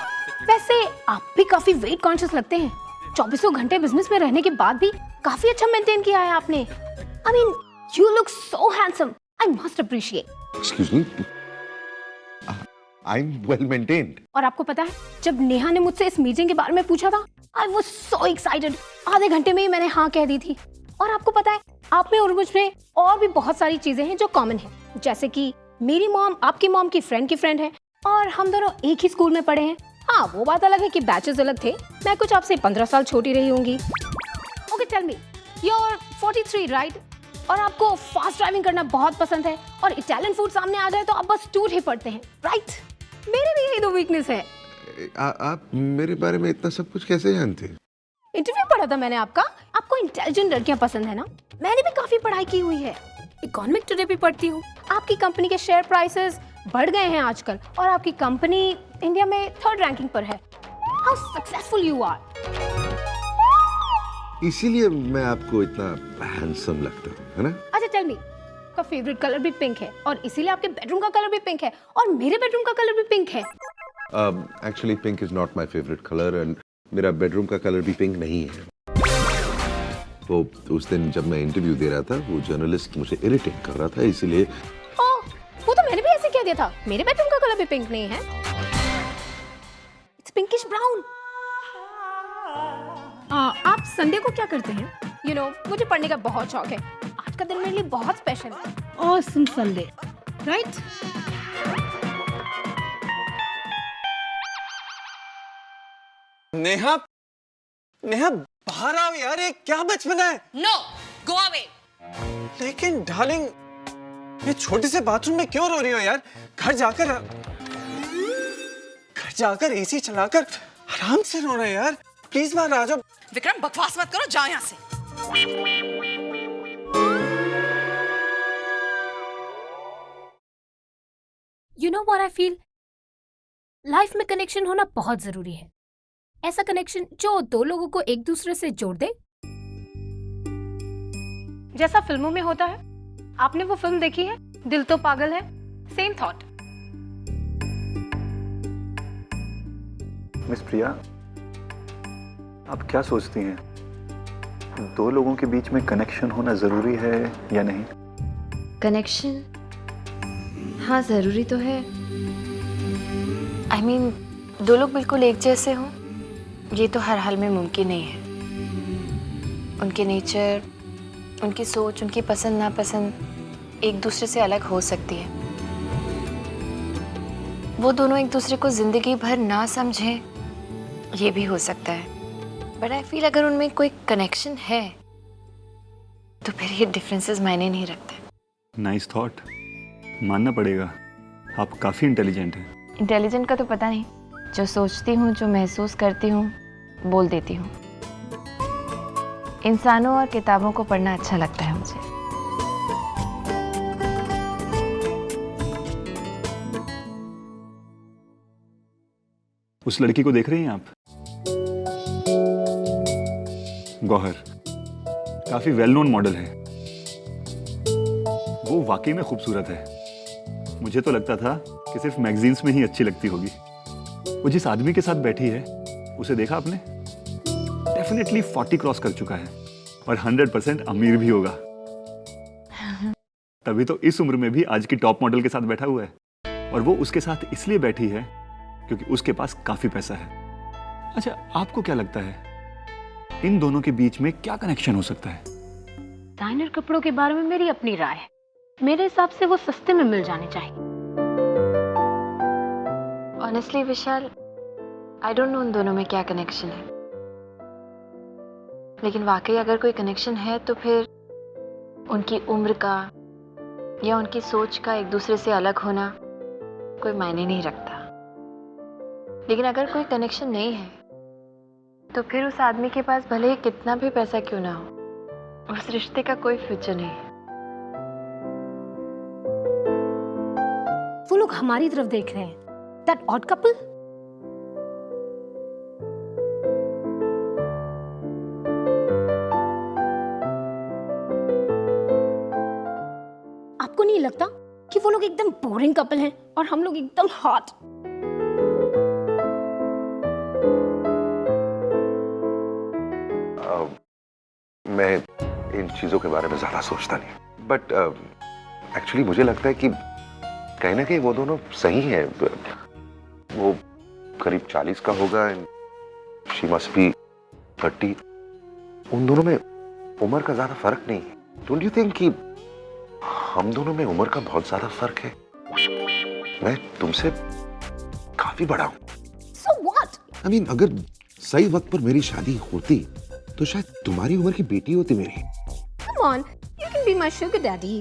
वैसे आप भी काफी वेट कॉन्शियस लगते हैं। 24 घंटे बिजनेस में रहने के बाद भी काफी अच्छा मेंटेन किया है आपने। I mean you look so handsome, I must appreciate. Excuse me, I am well maintained. और आपको पता है, जब नेहा ने मुझसे इस मीटिंग के बारे में पूछा था, आई वाज सो एक्साइटेड। आधे घंटे में ही मैंने हाँ कह दी थी। और आपको पता है, आप में और मुझ में और भी बहुत सारी चीजें हैं जो कॉमन है, जैसे कि मेरी मॉम आपकी मॉम की फ्रेंड है और हम दोनों एक ही स्कूल में पढ़े हैं। हाँ, वो बात अलग है कि बैचेस अलग थे। मैं कुछ आपसे 15 साल छोटी रही होंगी। Okay tell me, you are 43 right? और आपको फास्ट ड्राइविंग करना बहुत पसंद है और इटालियन फूड सामने आ जाए तो आप बस टूट ही पड़ते हैं, राइट? मेरे भी यही 2 वीकनेस है। आप मेरे बारे में इतना सब कुछ कैसे जानते हैं? इंटरव्यू पढ़ा था मैंने आपका। आपको इंटेलिजेंट लड़कियां पसंद है ना? मैंने भी काफी पढ़ाई की हुई है। इकोनॉमिक टुडे भी पढ़ती हूँ। आपकी कंपनी के शेयर प्राइसेस बढ़ गए हैं आजकल और आपकी कंपनी इंडिया में 3rd रैंकिंग पर है। How successful you are. इसीलिए मैं आपको इतना हैंडसम लगता हूँ, है ना? अच्छा टेल मी, आपका फेवरेट कलर भी पिंक है और इसीलिए आपके बेडरूम का कलर भी पिंक है और मेरे बेडरूम का कलर भी पिंक है। Actually pink is not my favourite colour and मेरा बेडरूम का कलर भी पिंक नहीं है। तो उस दिन जब मैं इंटरव्यू दे रहा था, वो जर्नलिस्ट मुझे इरिटेट कर रहा था, इसीलिए वो तो मैंने भी ऐसे कह दिया था, मेरे बेडरूम का कलर भी पिंक नहीं है, इट्स पिंकिश ब्राउन। आप संडे को क्या करते हैं? यू नो, मुझे पढ़ने का बहुत शौक है। आज का दिन मेरे लिए बहुत स्पेशल है। Awesome Sunday, right? Neha, Neha बाहर आओ यार, ये क्या बचपना है? No, go away. लेकिन डार्लिंग, ये छोटे से बाथरूम में क्यों रो रही हो यार? घर जाकर एसी चलाकर आराम से रोना यार। प्लीज बाहर आ जाओ। विक्रम बकवास मत करो, जाओ यहाँ से। You know what I feel? Life में कनेक्शन होना बहुत जरूरी है। ऐसा कनेक्शन जो 2 लोगों को एक दूसरे से जोड़ दे, जैसा फिल्मों में होता है। आपने वो फिल्म देखी है, दिल तो पागल है? Same thought. मिस प्रिया, आप क्या सोचती हैं? 2 लोगों के बीच में कनेक्शन होना जरूरी है या नहीं? कनेक्शन हाँ जरूरी तो है। आई मीन 2 लोग बिल्कुल एक जैसे हों, ये तो हर हाल में मुमकिन नहीं है। उनके नेचर, उनकी सोच, उनकी पसंद नापसंद एक दूसरे से अलग हो सकती है। वो दोनों एक दूसरे को जिंदगी भर ना समझें, ये भी हो सकता है। बट आई फील अगर उनमें कोई कनेक्शन है तो फिर ये डिफरेंसेस मायने नहीं रखते। नाइस थॉट, मानना पड़ेगा, आप काफी इंटेलिजेंट हैं। इंटेलिजेंट का तो पता नहीं, जो सोचती हूँ, जो महसूस करती हूँ, बोल देती हूँ। इंसानों और किताबों को पढ़ना अच्छा लगता है मुझे। उस लड़की को देख रही हैं आप? गौहर, काफी वेल नोन मॉडल है। वो वाकई में खूबसूरत है। मुझे तो लगता था कि सिर्फ मैगजीन्स में ही अच्छी लगती होगी। वो जिस आदमी के साथ बैठी है, उसे देखा आपने? डेफिनेटली 40 क्रॉस कर चुका है और 100% अमीर भी होगा। तभी तो इस उम्र में भी आज की टॉप मॉडल के साथ बैठा हुआ है। और वो उसके साथ इसलिए बैठी है क्योंकि उसके पास काफी पैसा है। अच्छा, आपको क्या लगता है इन दोनों के बीच में क्या कनेक्शन हो सकता है? डिजाइनर कपड़ों के बारे में मेरी अपनी राय है। मेरे हिसाब से वो सस्ते में मिल जाने चाहिए। Honestly Vishal, I don't no उन दोनों में क्या कनेक्शन है, लेकिन वाकई अगर कोई कनेक्शन है तो फिर उनकी उम्र का या उनकी सोच का एक दूसरे से अलग होना कोई मायने नहीं रखता। लेकिन अगर कोई कनेक्शन नहीं है तो फिर उस आदमी के पास भले ही कितना भी पैसा क्यों ना हो, उस रिश्ते का कोई फ्यूचर नहीं है। लोग हमारी तरफ देख रहे हैं. That odd couple? आपको नहीं लगता कि वो लोग एकदम बोरिंग कपल हैं और हम लोग एकदम हॉट? मैं इन चीजों के बारे में ज्यादा सोचता नहीं, बट एक्चुअली मुझे लगता है कि कहीं ना कहीं वो दोनों सही हैं. वो करीब 40 का होगा, शी मस्ट बी 30. उन दोनों में उम्र का ज्यादा फर्क नहीं है. डोंट यू थिंक कि हम दोनों में उम्र का बहुत ज्यादा फर्क है? मैं तुमसे काफी बड़ा हूं. So what? I mean, अगर सही वक्त पर मेरी शादी होती तो शायद तुम्हारी उम्र की बेटी होती मेरी. Come on, you can be my sugar daddy.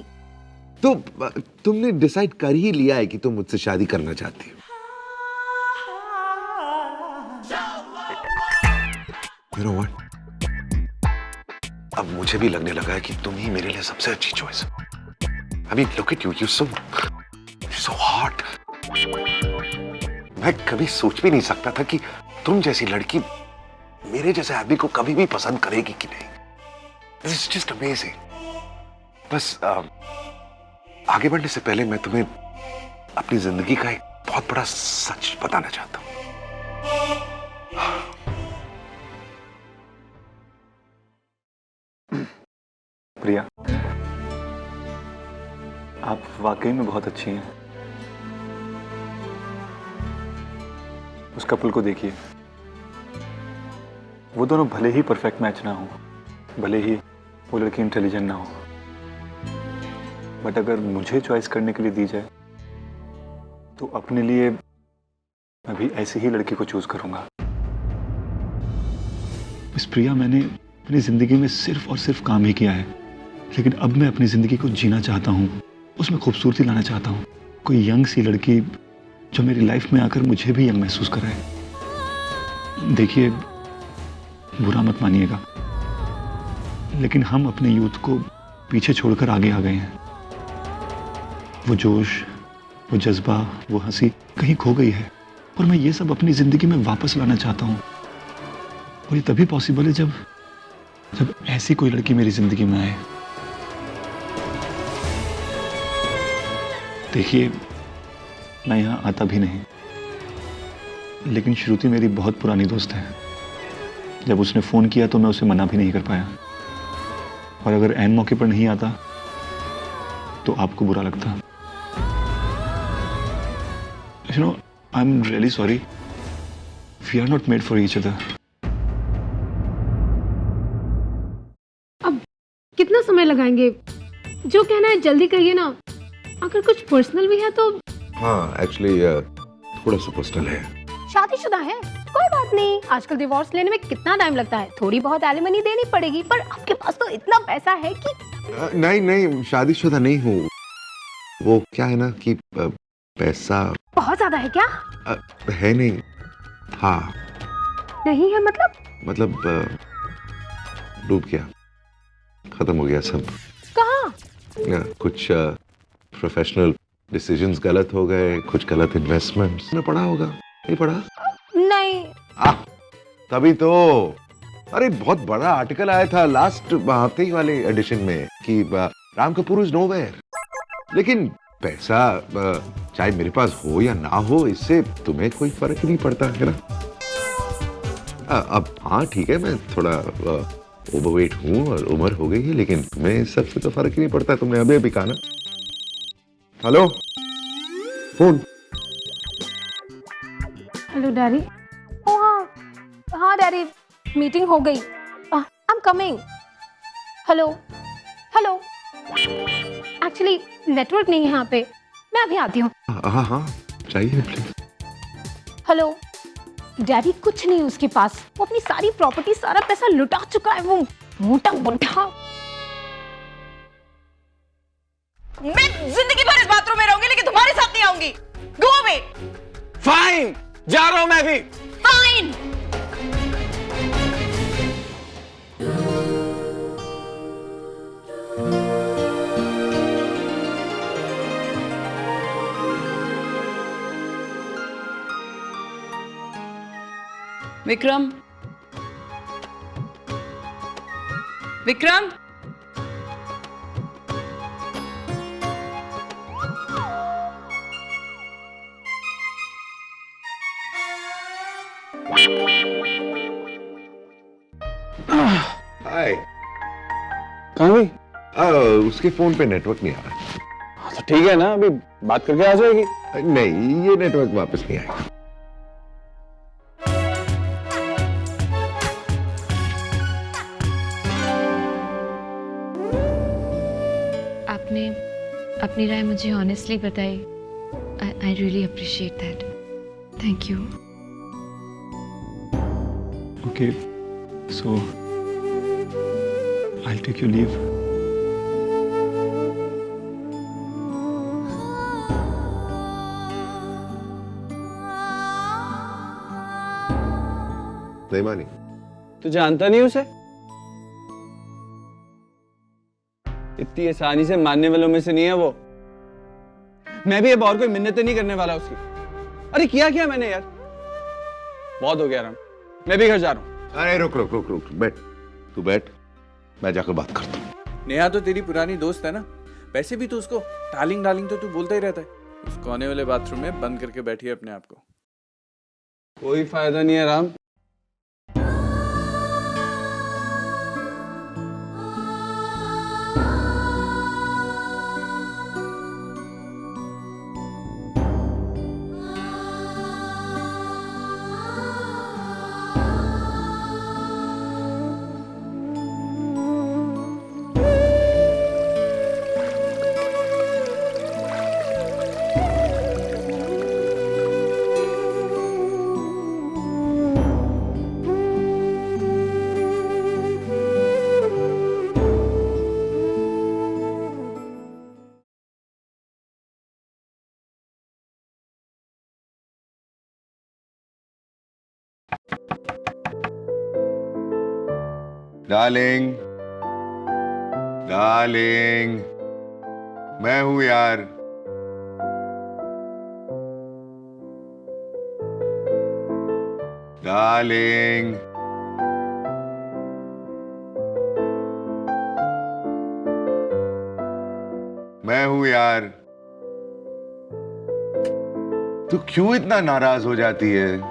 तो तुमने डिसाइड कर ही लिया है कि तुम मुझसे शादी करना चाहती हो. You know what? अब मुझे भी लगने लगा है कि तुम ही मेरे लिए सबसे अच्छी चॉइस हो. I mean, look at you, you're so hot. मैं कभी सोच भी नहीं सकता था कि तुम जैसी लड़की मेरे जैसे आदमी को कभी भी पसंद करेगी कि नहीं. This is just amazing. बस आगे बढ़ने से पहले मैं तुम्हें अपनी जिंदगी का एक बहुत बड़ा सच बताना चाहता हूं. प्रिया, आप वाकई में बहुत अच्छी हैं. उस कपल को देखिए. वो दोनों भले ही परफेक्ट मैच ना हो, भले ही वो लड़की इंटेलिजेंट ना हो, बट अगर मुझे चॉइस करने के लिए दी जाए तो अपने लिए मैं भी ऐसी ही लड़की को चूज करूंगा. मिस प्रिया, मैंने अपनी जिंदगी में सिर्फ और सिर्फ काम ही किया है, लेकिन अब मैं अपनी जिंदगी को जीना चाहता हूँ, उसमें खूबसूरती लाना चाहता हूँ. कोई यंग सी लड़की जो मेरी लाइफ में आकर मुझे भी यंग महसूस कराए. देखिए, बुरा मत मानिएगा, लेकिन हम अपने यूथ को पीछे छोड़कर आगे आ गए हैं. वो जोश, वो जज्बा, वो हंसी कहीं खो गई है, और मैं ये सब अपनी जिंदगी में वापस लाना चाहता हूँ. और ये तभी पॉसिबल है जब ऐसी कोई लड़की मेरी जिंदगी में आए. देखिए, मैं यहाँ आता भी नहीं, लेकिन श्रुति मेरी बहुत पुरानी दोस्त है. जब उसने फोन किया तो मैं उसे मना भी नहीं कर पाया, और अगर ऐन मौके पर नहीं आता तो आपको बुरा लगता. You know, I'm really sorry. We are not made for each other. अब कितना समय लगाएंगे? जो कहना है जल्दी कहिए ना. अगर कुछ पर्सनल भी है तो. हाँ, एक्चुअली थोड़ा सा पर्सनल है. शादीशुदा है, कोई बात नहीं. आजकल डिवोर्स लेने में कितना टाइम लगता है. थोड़ी बहुत एलिमनी देनी पड़ेगी, पर आपके पास तो इतना पैसा है कि. नहीं, शादीशुदा नहीं हूँ. वो क्या है ना कि पैसा बहुत ज्यादा है क्या? है नहीं. हाँ. नहीं है मतलब डूब गया, खत्म हो गया सब. कहाँ? कुछ प्रोफेशनल डिसीजंस गलत हो गए, कुछ गलत इन्वेस्टमेंट्स में पड़ा होगा. नहीं पड़ा? नहीं. तभी तो. अरे बहुत बड़ा आर्टिकल आया था लास्ट हफ्ते ही वाले एडिशन में कि राम कपूर इज नोवेयर. लेकिन पैसा चाहे मेरे पास हो या ना हो, इससे तुम्हें कोई फर्क ही नहीं पड़ता है ना. अब हाँ ठीक है, मैं थोड़ा ओवरवेट हूँ और उम्र हो गई है, लेकिन तुम्हें इस सबसे तो फर्क ही नहीं पड़ता. तुमने अभी भी कहा ना. Hello, phone. Hello daddy. हाँ डैडी, मीटिंग हो गई. I am coming. Hello. Actually network नहीं है यहाँ पे, मैं अभी आती हूँ. हाँ चाहिए प्लीज. हेलो. डैडी कुछ नहीं उसके पास, वो अपनी सारी प्रॉपर्टी, सारा पैसा लुटा चुका है, वो मोटा बुढ़ा. मैं जिंदगी भर इस बाथरूम में रहूंगी, लेकिन तुम्हारे साथ नहीं आऊंगी. Go away. फाइन, जा रहा हूं मैं भी. फाइन. विक्रम, विक्रम, हाय। कहाँ गई? उसके फोन पे नेटवर्क नहीं आ रहा। तो ठीक है ना, अभी बात करके आ जाएगी। नहीं, ये नेटवर्क वापस नहीं आएगा। आपने अपनी राय मुझे ऑनेस्टली बताई। I really appreciate that. Thank you. Okay, so I'll take your leave. नहीं मानी? तू जानता नहीं उसे? इतनी आसानी से मानने वालों में से नहीं है वो। मैं भी अब और कोई मिन्नतें नहीं करने वाला उसकी। अरे किया क्या मैंने यार? बहुत हो गया राम, मैं भी घर जा रहा हूँ। अरे रुक रुक रुक रुक, बैठ। तू बैठ, मैं जाकर बात करता हूँ। नेहा तो तेरी पुरानी दोस्त है ना, वैसे भी तो उसको डार्लिंग डार्लिंग तो तू बोलता ही रहता है। उस कोने वाले बाथरूम में बंद करके बैठी है अपने आप को। कोई फायदा नहीं है राम। डार्लिंग, डार्लिंग, मैं हूं यार। डार्लिंग, मैं हूं यार। तू क्यों इतना नाराज हो जाती है?